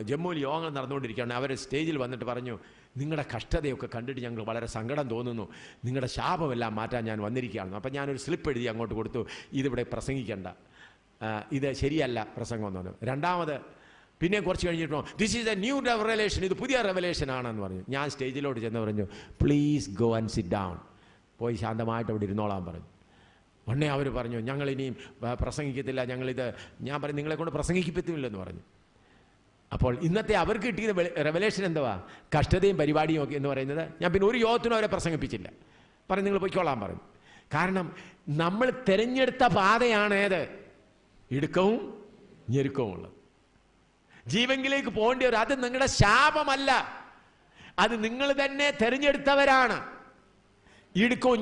ജമ്മുവിൽ യോഗങ്ങൾ നടന്നുകൊണ്ടിരിക്കുകയാണ്. അവർ സ്റ്റേജിൽ വന്നിട്ട് പറഞ്ഞു, നിങ്ങളുടെ കഷ്ടതയൊക്കെ കണ്ടിട്ട് ഞങ്ങൾക്ക് വളരെ സങ്കടം തോന്നുന്നു, നിങ്ങളുടെ ശാപമെല്ലാം മാറ്റാൻ ഞാൻ വന്നിരിക്കുകയാണ്. അപ്പം ഞാനൊരു സ്ലിപ്പ് എഴുതി അങ്ങോട്ട് കൊടുത്തു, ഇതിവിടെ പ്രസംഗിക്കേണ്ട, ഇത് ശരിയല്ല പ്രസംഗം എന്ന് പറഞ്ഞു. രണ്ടാമത് പിന്നെ കുറച്ച് കഴിഞ്ഞിട്ടോ, this is A new revelation, ഇത് പുതിയ റെവലേഷൻ ആണെന്ന് പറഞ്ഞു. ഞാൻ സ്റ്റേജിലോട്ട് ചെന്ന് പറഞ്ഞു, please go and sit down, പോയി ശാന്തമായിട്ട് അവിടെ ഇരുന്നോളാൻ പറഞ്ഞു. ഉടനെ അവർ പറഞ്ഞു, ഞങ്ങളിനിയും പ്രസംഗിക്കത്തില്ല, ഞങ്ങളിത്, ഞാൻ പറഞ്ഞു നിങ്ങളെ കൊണ്ട് പ്രസംഗിക്കത്തില്ലെന്ന് പറഞ്ഞു. അപ്പോൾ ഇന്നത്തെ അവർക്ക് കിട്ടിയത് റെവലേഷൻ എന്തുവാ? കഷ്ടതയും പരിപാടിയും ഒക്കെ എന്ന് പറയുന്നത്. ഞാൻ പിന്നെ ഒരു യോഗത്തിനും അവരെ പ്രസംഗിപ്പിച്ചില്ല, പറഞ്ഞു നിങ്ങൾ പൊയ്ക്കോളാൻ പറഞ്ഞു. കാരണം നമ്മൾ തിരഞ്ഞെടുത്ത പാതയാണ് ഏത്? ഇടുക്കവും ഞെരുക്കവും ഉള്ളത്. ജീവങ്കിലേക്ക് പോകേണ്ടവർ, അത് നിങ്ങളുടെ ശാപമല്ല, അത് നിങ്ങൾ തന്നെ തിരഞ്ഞെടുത്തവരാണ്. ഇടുക്കവും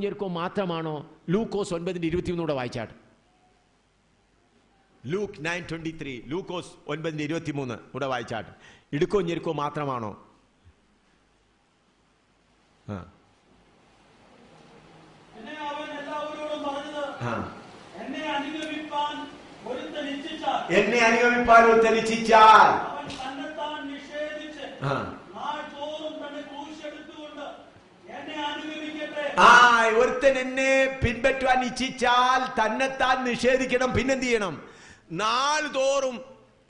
ഞെരുക്കവും മാത്രമാണോ? ലൂക്കോസ് 9:21 വായിച്ചാട്ട്. ലൂക്ക് 9:23, ലൂക്കോസ് 9:23 കൂടെ വായിച്ചാട്ട്. ഇടുക്കവും ഞെരുക്കവും മാത്രമാണോ? എന്നെ അനുഗമിപ്പാൻ ഒരുത്തൻ ഇച്ഛിച്ചാൽ അവൻ തന്നെത്താൻ നിഷേധിച്ച് നാൾതോറും തന്റെ ക്രൂശെടുത്തുകൊണ്ട് എന്നെ അനുഗമിക്കട്ടെ. ഒരുത്തൻ എന്നെ പിൻപറ്റുവാൻ ഇച്ഛിച്ചാൽ തന്നെത്താൻ നിഷേധിക്കണം. പിന്നെന്ത് ചെയ്യണം? നാൾതോറും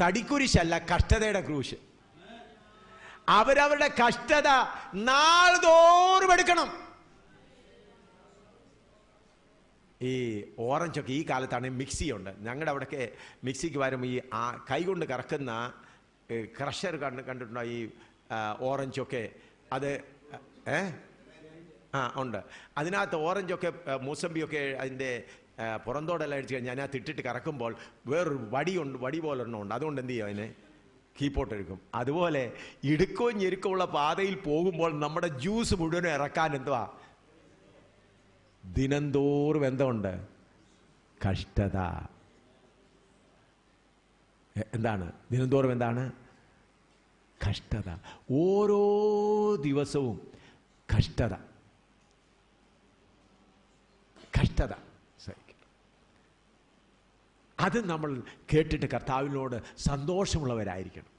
തടിക്കുരിശല്ല, കഷ്ടതയുടെ ക്രൂശ്. അവരവരുടെ കഷ്ടത നാൾതോറും എടുക്കണം. ഈ ഓറഞ്ചൊക്കെ ഈ കാലത്താണ് മിക്സി ഉണ്ട്. ഞങ്ങളുടെ അവിടെയൊക്കെ മിക്സിക്ക് വരും ഈ കൈകൊണ്ട് കറക്കുന്ന ക്രഷർ കണ്ടിട്ടുണ്ടോ? ഈ ഓറഞ്ചൊക്കെ അത് ഉണ്ട്. അതിനകത്ത് ഓറഞ്ചൊക്കെ മൂസമ്പിയൊക്കെ അതിൻ്റെ പുറന്തോടെല്ലാം അടിച്ചു കഴിഞ്ഞാൽ അതിനകത്ത് ഇട്ടിട്ട് കറക്കുമ്പോൾ വേറൊരു വടി പോലൊരെണ്ണം ഉണ്ട്. അതുകൊണ്ട് എന്ത് ചെയ്യും? അതിനെ കീപ്പോട്ട് എടുക്കും. അതുപോലെ ഇടുക്കവും ഞെരുക്കമുള്ള പാതയിൽ പോകുമ്പോൾ നമ്മുടെ ജ്യൂസ് മുഴുവനും ഇറക്കാൻ എന്തുവാ? ദിനംതോറും എന്തുണ്ട്? കഷ്ടത. എന്താണ് ദിനംതോറും? എന്താണ് കഷ്ടത? ഓരോ ദിവസവും കഷ്ടത. അത് നമ്മൾ കേട്ടിട്ട് കർത്താവിനോട് സന്തോഷമുള്ളവരായിരിക്കണം.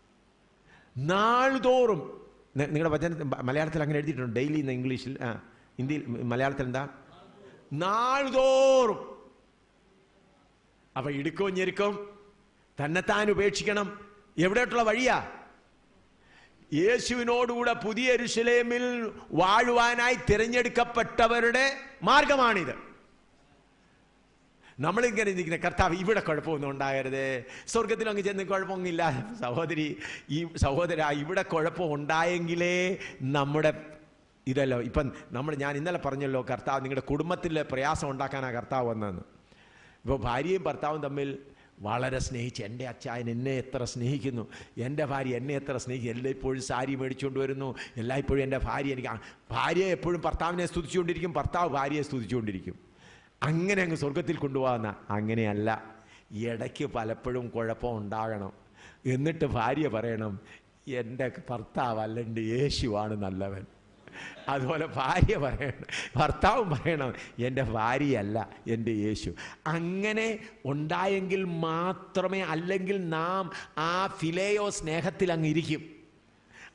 നാൾതോറും നിങ്ങളുടെ വചന മലയാളത്തിൽ അങ്ങനെ എഴുതിയിട്ടുണ്ട്, ഡെയിലി എന്ന ഇംഗ്ലീഷിൽ, ഹിന്ദിയിൽ, മലയാളത്തിൽ എന്താ? നാൾതോറും. അപ്പൊ ഇടുക്കവും ഞെരുക്കവും തന്നെത്താൻ ഉപേക്ഷിക്കണം. എവിടെയുള്ള വഴിയാ? യേശുവിനോടുകൂടെ പുതിയ യെരൂശലേമിൽ വാഴുവാനായി തിരഞ്ഞെടുക്കപ്പെട്ടവരുടെ മാർഗമാണിത്. നമ്മളിങ്ങനെ ഇരിക്കുന്ന കർത്താവ് ഇവിടെ കുഴപ്പമൊന്നും ഉണ്ടാകരുത്, സ്വർഗത്തിൽ അങ്ങ് ചെന്ന് കുഴപ്പമൊന്നുമില്ല. സഹോദര ഇവിടെ കുഴപ്പം ഉണ്ടായെങ്കിലേ നമ്മുടെ ഇതല്ലോ. ഇപ്പം ഞാൻ ഇന്നലെ പറഞ്ഞല്ലോ, കർത്താവ് നിങ്ങളുടെ കുടുംബത്തിൽ പ്രയാസം ഉണ്ടാക്കാനാണ് കർത്താവ് വന്നതെന്ന്. ഇപ്പോൾ ഭാര്യയും ഭർത്താവും തമ്മിൽ വളരെ സ്നേഹിച്ച്, എൻ്റെ അച്ചായൻ എന്നെ എത്ര സ്നേഹിക്കുന്നു, എൻ്റെ ഭാര്യ എന്നെ എത്ര സ്നേഹിക്കും, എല്ലായ്പ്പോഴും സാരി മേടിച്ചുകൊണ്ട് വരുന്നു, എല്ലായ്പ്പോഴും എൻ്റെ ഭാര്യ എപ്പോഴും ഭർത്താവിനെ സ്തുതിച്ചുകൊണ്ടിരിക്കും, ഭർത്താവ് ഭാര്യയെ സ്തുതിച്ചുകൊണ്ടിരിക്കും. അങ്ങനെ അങ്ങ് സ്വർഗത്തിൽ കൊണ്ടുപോകുന്ന അങ്ങനെയല്ല. ഇടയ്ക്ക് പലപ്പോഴും കുഴപ്പം ഉണ്ടാകണം. എന്നിട്ട് ഭാര്യ പറയണം, എൻ്റെ ഭർത്താവ് അല്ലണ്ട് യേശുവാണ് നല്ലവൻ. അതുപോലെ ഭാര്യ പറയണം, ഭർത്താവും പറയണം, എൻ്റെ ഭാര്യയല്ല എൻ്റെ യേശു. അങ്ങനെ ഉണ്ടായെങ്കിൽ മാത്രമേ, അല്ലെങ്കിൽ നാം ആ ഫിലേയോ സ്നേഹത്തിൽ അങ്ങ് ഇരിക്കും.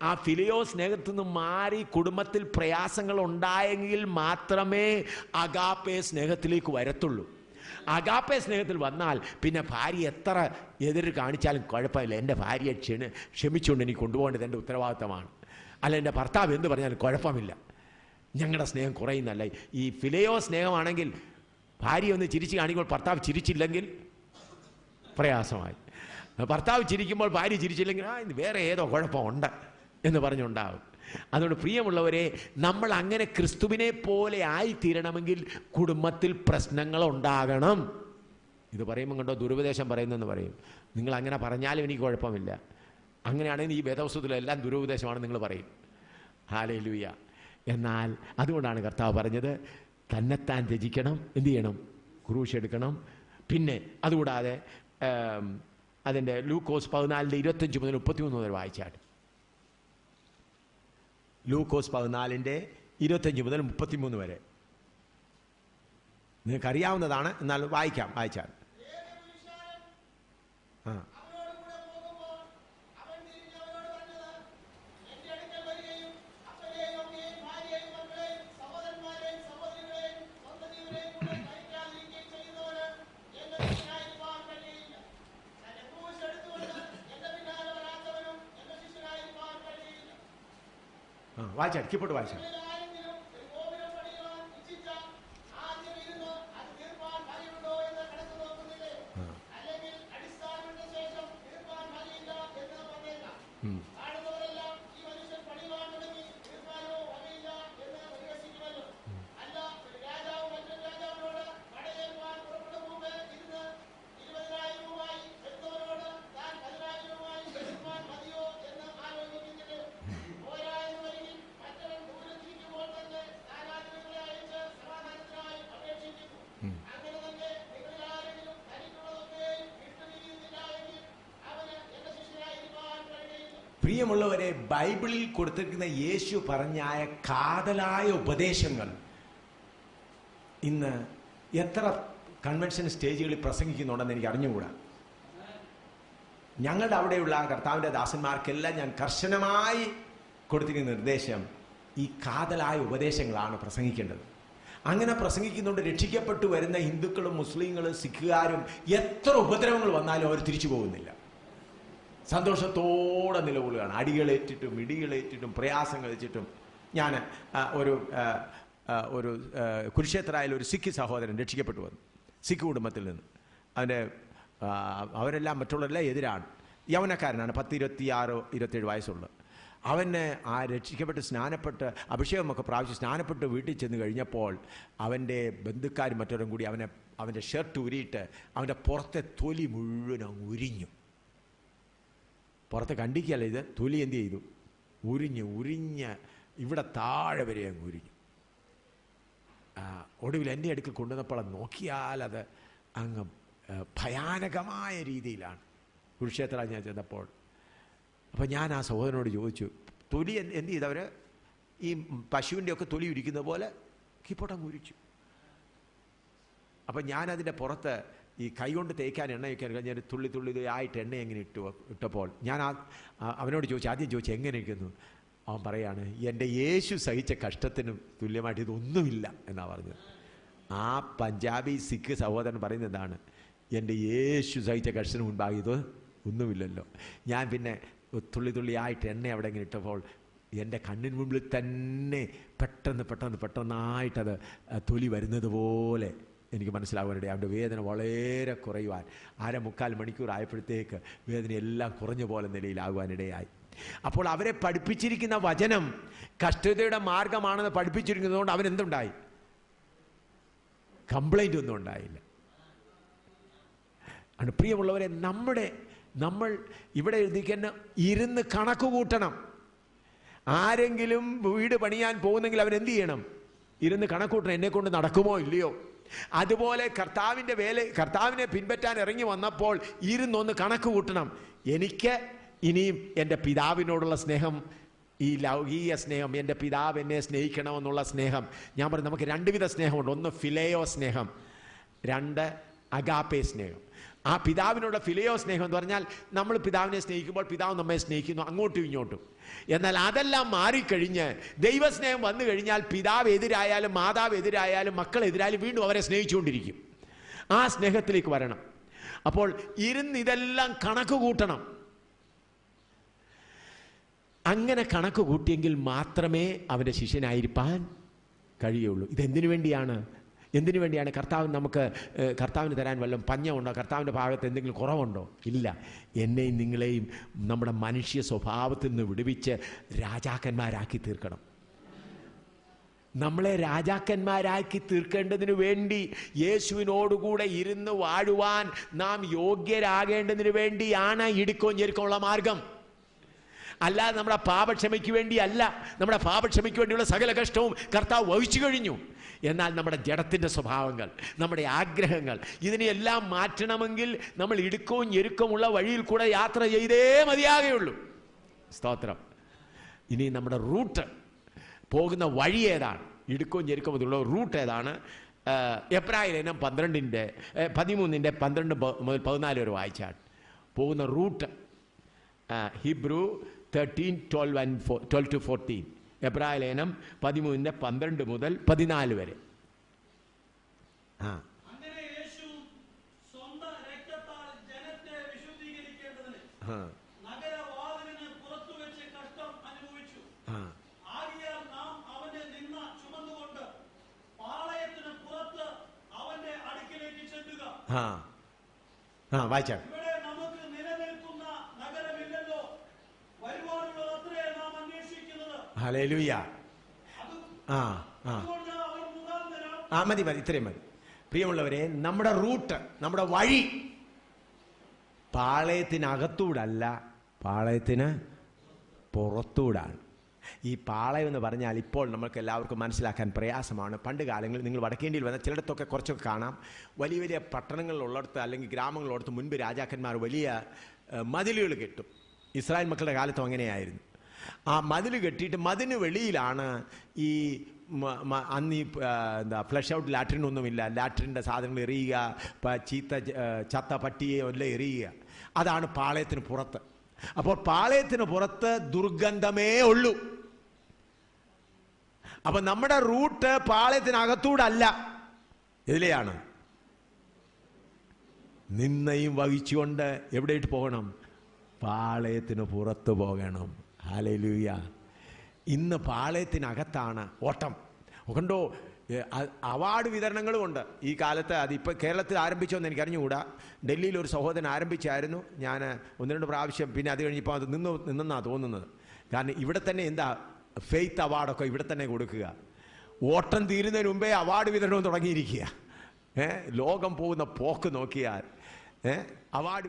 ആ ഫിലിയോ സ്നേഹത്തിൽ നിന്ന് മാറി കുടുംബത്തിൽ പ്രയാസങ്ങൾ ഉണ്ടായെങ്കിൽ മാത്രമേ അഗാപ്പെ സ്നേഹത്തിലേക്ക് വരത്തുള്ളൂ. അഗാപ്പെ സ്നേഹത്തിൽ വന്നാൽ പിന്നെ ഭാര്യ എത്ര എതിര് കാണിച്ചാലും കുഴപ്പമില്ല. എൻ്റെ ഭാര്യയെ ക്ഷമിച്ചുകൊണ്ട് എനിക്ക് കൊണ്ടുപോകേണ്ടത് എൻ്റെ ഉത്തരവാദിത്തമാണ്. അല്ല, എൻ്റെ ഭർത്താവ് എന്ത് പറഞ്ഞാലും കുഴപ്പമില്ല. ഞങ്ങളുടെ സ്നേഹം കുറയുന്നല്ല. ഈ ഫിലിയോ സ്നേഹമാണെങ്കിൽ ഭാര്യ ഒന്ന് ചിരിച്ച് കാണിക്കുമ്പോൾ ഭർത്താവ് ചിരിച്ചില്ലെങ്കിൽ പ്രയാസമായി. ഭർത്താവ് ചിരിക്കുമ്പോൾ ഭാര്യ ചിരിച്ചില്ലെങ്കിൽ ഇന്ന് വേറെ ഏതോ കുഴപ്പമുണ്ട് എന്ന് പറഞ്ഞുണ്ടാവും. അതുകൊണ്ട് പ്രിയമുള്ളവരെ, നമ്മൾ അങ്ങനെ ക്രിസ്തുവിനെ പോലെ ആയിത്തീരണമെങ്കിൽ കുടുംബത്തിൽ പ്രശ്നങ്ങൾ ഉണ്ടാകണം. ഇത് പറയുമ്പോൾ കണ്ടോ ദുരുപദേശം പറയുന്നെന്ന് പറയും. നിങ്ങൾ അങ്ങനെ പറഞ്ഞാലും എനിക്ക് കുഴപ്പമില്ല. അങ്ങനെയാണെങ്കിൽ ഈ വേദപുസ്തകത്തിലെല്ലാം ദുരുപദേശമാണ് നിങ്ങൾ പറയും. ഹല്ലേലൂയ. എന്നാൽ അതുകൊണ്ടാണ് കർത്താവ് പറഞ്ഞത് തന്നെത്താൻ ത്യജിക്കണം, എന്ത് ചെയ്യണം, ക്രൂശ് എടുക്കണം. പിന്നെ അതുകൂടാതെ അതിൻ്റെ ലൂക്കോസ് 14:25 മുതൽ 33 മുതൽ വായിച്ചാൽ, ലൂക്കോസ് 14:25 മുതൽ 33 വരെ നിങ്ങൾക്കറിയാവുന്നതാണ്, എന്നാൽ വായിച്ചാൽ വായിച്ചാൽ കീപ്പോട്ട് വായിച്ചാൽ. പ്രിയമുള്ളവരെ, ബൈബിളിൽ കൊടുത്തിരിക്കുന്ന യേശു പറഞ്ഞായ കാതലായ ഉപദേശങ്ങൾ ഇന്ന് എത്ര കൺവെൻഷൻ സ്റ്റേജുകളിൽ പ്രസംഗിക്കുന്നുണ്ടെന്ന് എനിക്ക് അറിഞ്ഞുകൂടാ. ഞങ്ങളുടെ അവിടെയുള്ള കർത്താവിൻ്റെ ദാസന്മാർക്കെല്ലാം ഞാൻ കർശനമായി കൊടുത്തിരിക്കുന്ന നിർദ്ദേശം ഈ കാതലായ ഉപദേശങ്ങളാണ് പ്രസംഗിക്കേണ്ടത്. അങ്ങനെ പ്രസംഗിക്കുന്നുണ്ട് രക്ഷിക്കപ്പെട്ടു വരുന്ന ഹിന്ദുക്കളും മുസ്ലിങ്ങളും സിഖുകാരും എത്ര ഉപദ്രവങ്ങൾ വന്നാലും അവർ തിരിച്ചു പോകുന്നില്ല. സന്തോഷത്തോടെ നിലകൊള്ളുകയാണ്. അടികളേറ്റിട്ടും ഇടികളേറ്റിട്ടും പ്രയാസങ്ങൾ വെച്ചിട്ടും. ഞാൻ ഒരു കുരുക്ഷേത്രയിൽ ഒരു സിഖ് സഹോദരൻ രക്ഷിക്കപ്പെട്ടു വന്നു, സിഖ് കുടുംബത്തിൽ നിന്ന്. അവരെല്ലാം മറ്റുള്ളവരെല്ലാം എതിരാണ്. യൗവനക്കാരനാണ്, 26-27 വയസ്സുള്ളത്. അവന് ആ രക്ഷിക്കപ്പെട്ട് സ്നാനപ്പെട്ട് അഭിഷേകമൊക്കെ പ്രാപിച്ച് സ്നാനപ്പെട്ട് വീട്ടിൽ ചെന്ന് കഴിഞ്ഞപ്പോൾ അവൻ്റെ ബന്ധുക്കാരും മറ്റവരും കൂടി അവൻ്റെ ഷർട്ട് ഉരിയിട്ട് അവൻ്റെ പുറത്തെ തൊലി മുഴുവൻ അങ്ങ് ഉരിഞ്ഞു. പുറത്ത് കണ്ടിക്കല്ല, ഇത് തൊലി എന്ത് ചെയ്തു, ഉരിഞ്ഞ് ഇവിടെ താഴെ വരെ അങ്ങ് ഉരിഞ്ഞു. ഒടുവിൽ എൻ്റെ അടുക്കൽ കൊണ്ടുവന്നപ്പോൾ നോക്കിയാൽ അത് അങ്ങ് ഭയാനകമായ രീതിയിലാണ്. കുരുക്ഷേത്ര ഞാൻ ചെന്നപ്പോൾ അപ്പോൾ ഞാൻ ആ സഹോദരനോട് ചോദിച്ചു, തൊലി എന്ത് ചെയ്തവർ ഈ പശുവിൻ്റെ ഒക്കെ തൊലി ഉരിക്കുന്ന പോലെ കീപ്പോട്ടങ്ങ് ഉരിച്ചു. അപ്പം ഞാനതിൻ്റെ പുറത്ത് ഈ കൈ കൊണ്ട് തേക്കാൻ എണ്ണ വയ്ക്കാൻ കഴിഞ്ഞാൽ തുള്ളി ആയിട്ട് എണ്ണ എങ്ങനെ ഇട്ടപ്പോൾ ഞാൻ അവനോട് ആദ്യം ചോദിച്ചു എങ്ങനെ ഇരിക്കുന്നു. അവൻ പറയാണ്, എൻ്റെ യേശു സഹിച്ച കഷ്ടത്തിനും തുല്യമായിട്ട് ഇതൊന്നുമില്ല എന്നാണ് പറഞ്ഞത്. ആ പഞ്ചാബി സിഖ് സഹോദരൻ പറയുന്നത് എന്താണ്, എൻ്റെ യേശു സഹിച്ച കഷ്ടത്തിന് മുൻപാകെ ഇത് ഒന്നുമില്ലല്ലോ. ഞാൻ പിന്നെ തുള്ളിയായിട്ട് എണ്ണ അവിടെ ഇങ്ങനെ ഇട്ടപ്പോൾ എൻ്റെ കണ്ണിന് മുമ്പിൽ തന്നെ പെട്ടെന്നായിട്ടത് തൊലി വരുന്നത് പോലെ എനിക്ക് മനസ്സിലാവാനിടയായി. അവൻ്റെ വേദന വളരെ കുറയുവാൻ 3/4 മണിക്കൂർ ആയപ്പോഴത്തേക്ക് വേദന എല്ലാം കുറഞ്ഞ പോലെ നിലയിലാകുവാനിടയായി. അപ്പോൾ അവരെ പഠിപ്പിച്ചിരിക്കുന്ന വചനം കഷ്ടതയുടെ മാർഗമാണെന്ന് പഠിപ്പിച്ചിരിക്കുന്നതുകൊണ്ട് അവനെന്തുണ്ടായി, കംപ്ലൈൻ്റ് ഒന്നും ഉണ്ടായില്ല. ആണ് പ്രിയമുള്ളവരെ, നമ്മൾ ഇവിടെ എഴുതിക്കുന്ന ഇരുന്ന് കണക്ക് കൂട്ടണം. ആരെങ്കിലും വീട് പണിയാൻ പോകുന്നെങ്കിൽ അവരെന്ത് ചെയ്യണം, ഇരുന്ന് കണക്കൂട്ടണം, എന്നെ കൊണ്ട് നടക്കുമോ ഇല്ലയോ. അതുപോലെ കർത്താവിനെ പിൻപറ്റാൻ ഇറങ്ങി വന്നപ്പോൾ ഇരുന്നൊന്ന് കണക്ക് കൂട്ടണം. എനിക്ക് ഇനിയും എൻ്റെ പിതാവിനോടുള്ള സ്നേഹം, ഈ ലൗകിക സ്നേഹം, എൻ്റെ പിതാവ് എന്നെ സ്നേഹിക്കണമെന്നുള്ള സ്നേഹം. ഞാൻ പറഞ്ഞു നമുക്ക് 2 വിധ സ്നേഹമുണ്ട്. ഒന്ന് ഫിലേയോ സ്നേഹം, 2 അഗാപ്പെ സ്നേഹം. ആ പിതാവിനുള്ള ഫിലേയോ സ്നേഹം എന്ന് പറഞ്ഞാൽ നമ്മൾ പിതാവിനെ സ്നേഹിക്കുമ്പോൾ പിതാവ് നമ്മെ സ്നേഹിക്കുന്നു അങ്ങോട്ടും ഇങ്ങോട്ടും. എന്നാൽ അതെല്ലാം മാറിക്കഴിഞ്ഞ് ദൈവസ്നേഹം വന്നു കഴിഞ്ഞാൽ പിതാവ് എതിരായാലും മാതാവ് എതിരായാലും മക്കൾ എതിരായാലും വീണ്ടും അവരെ സ്നേഹിച്ചുകൊണ്ടിരിക്കും. ആ സ്നേഹത്തിലേക്ക് വരണം. അപ്പോൾ ഇരുന്ന് ഇതെല്ലാം കണക്ക് കൂട്ടണം. അങ്ങനെ കണക്ക് കൂട്ടിയെങ്കിൽ മാത്രമേ അവൻ്റെ ശിഷ്യനായിരിക്കാൻ കഴിയുള്ളൂ. ഇതെന്തിനു വേണ്ടിയാണ്? എന്തിനു വേണ്ടിയാണ്? കർത്താവിന് തരാൻ വല്ലതും പഞ്ഞമുണ്ടോ? കർത്താവിൻ്റെ ഭാഗത്ത് എന്തെങ്കിലും കുറവുണ്ടോ? ഇല്ല. എന്നെയും നിങ്ങളെയും നമ്മുടെ മനുഷ്യ സ്വഭാവത്തിൽ നിന്ന് വിടുവിച്ച് രാജാക്കന്മാരാക്കി തീർക്കണം. നമ്മളെ രാജാക്കന്മാരാക്കി തീർക്കേണ്ടതിനു വേണ്ടി, യേശുവിനോടുകൂടെ ഇരുന്ന് വാഴുവാൻ നാം യോഗ്യരാകേണ്ടതിന് വേണ്ടിയാണ് ഇടുക്കവും ഞെരുക്കമുള്ള മാർഗം. അല്ലാതെ നമ്മുടെ പാപക്ഷമയ്ക്ക് വേണ്ടിയല്ല. നമ്മുടെ പാപക്ഷമയ്ക്ക് വേണ്ടിയുള്ള സകല കഷ്ടവും കർത്താവ് വഹിച്ചു കഴിഞ്ഞു. എന്നാൽ നമ്മുടെ ജഡത്തിൻ്റെ സ്വഭാവങ്ങൾ, നമ്മുടെ ആഗ്രഹങ്ങൾ, ഇതിനെയെല്ലാം മാറ്റണമെങ്കിൽ നമ്മൾ ഇടുക്കവും ഞെരുക്കമുള്ള വഴിയിൽ കൂടെ യാത്ര ചെയ്തേ മതിയാകുള്ളൂ. സ്തോത്രം. ഇനി നമ്മുടെ റൂട്ട്, പോകുന്ന വഴി ഏതാണ്? ഇടുക്കവും ഞെരുക്കമുള്ള റൂട്ട് ഏതാണ്? എബ്രായ ലേഖനം 13:12 മുതൽ 14 വരെ വായിച്ചാൽ പോകുന്ന റൂട്ട്. ഹീബ്രു 13:12-14. എബ്രായ ലേഖനം 13:12 മുതൽ 14 വരെ. അങ്ങനെ യേശു സ്വന്തം രക്തത്താൽ ജനത്തെ വിശുദ്ധീകരിക്കേണ്ടതിന് നഗരവാതിലിന് പുറത്തു വെച്ച് കഷ്ടം അനുഭവിച്ചു. ആകയാൽ നാം അവന്റെ നിന്ന ചുമന്നുകൊണ്ട് പാളയത്തിന് പുറത്ത് അവന്റെ അടുക്കിലേക്ക് ചെല്ലുക. വായിച്ചാൽ ഇവിടെ നമുക്ക് നിലനിൽക്കുന്ന നഗരമില്ലല്ലോ, വരുവാനുള്ളത് അത്രേ നാം അന്വേഷിക്കുന്നത്. ഹല്ലേലൂയ. അതുകൊണ്ട് അവർ മുഖാന്തരം മതി, ഇത്രയും മതി. പ്രിയമുള്ളവരെ, നമ്മുടെ റൂട്ട്, നമ്മുടെ വഴി പാളയത്തിനകത്തൂടല്ല, പാളയത്തിന് പുറത്തൂടാണ്. ഈ പാളയം എന്ന് പറഞ്ഞാൽ ഇപ്പോൾ നമ്മൾക്ക് എല്ലാവർക്കും മനസ്സിലാക്കാൻ പ്രയാസമാണ്. പണ്ട് കാലങ്ങളിൽ നിങ്ങൾ വടക്കേണ്ടിയിൽ വന്ന ചിലയിടത്തൊക്കെ കുറച്ചൊക്കെ കാണാം. വലിയ വലിയ പട്ടണങ്ങളിലുള്ളിടത്ത് അല്ലെങ്കിൽ ഗ്രാമങ്ങളിലുള്ളടത്ത് മുൻപ് രാജാക്കന്മാർ വലിയ മതിലുകൾ കെട്ടും. ഇസ്രായേൽ മക്കളുടെ കാലത്തും അങ്ങനെയായിരുന്നു. ആ മതിൽ കെട്ടിയിട്ട് മതിന് വെളിയിലാണ് ഈ അന്ന് ഈ ഫ്ലഷ് ഔട്ട് ലാട്രിനൊന്നുമില്ല. ലാട്രിൻ്റെ സാധനങ്ങൾ എറിയുക, ചത്ത പട്ടിയെ എല്ലാം എറിയുക. അതാണ് പാളയത്തിന് പുറത്ത്. അപ്പോൾ പാളയത്തിന് പുറത്ത് ദുർഗന്ധമേ ഉള്ളൂ. അപ്പൊ നമ്മുടെ റൂട്ട് പാളയത്തിനകത്തൂടല്ല. ഇതിലെയാണ് നിന്നയും വഹിച്ചുകൊണ്ട് എവിടെയിട്ട് പോകണം? പാളയത്തിന് പുറത്ത് പോകണം. ഹല്ലേലൂയ. ഇന്ന് പാളയത്തിനകത്താണ് ഓട്ടം. കണ്ടോ, അവാർഡ് വിതരണങ്ങളും ഉണ്ട് ഈ കാലത്ത്. അതിപ്പോൾ കേരളത്തിൽ ആരംഭിച്ചോന്ന് എനിക്ക് അറിഞ്ഞുകൂടാ. ഡൽഹിയിൽ ഒരു സഹോദരൻ ആരംഭിച്ചായിരുന്നു. ഞാൻ 1-2 പ്രാവശ്യം, പിന്നെ അത് കഴിഞ്ഞപ്പോൾ അത് നിന്നെന്നാണ് തോന്നുന്നത്. കാരണം ഇവിടെ തന്നെ എന്താ ഫെയ്ത്ത് അവാർഡൊക്കെ ഇവിടെ തന്നെ കൊടുക്കുക. ഓട്ടം തീരുന്നതിന് മുമ്പേ അവാർഡ് വിതരണവും തുടങ്ങിയിരിക്കുക. ലോകം പോകുന്ന പോക്ക് നോക്കിയാൽ അവാർഡ്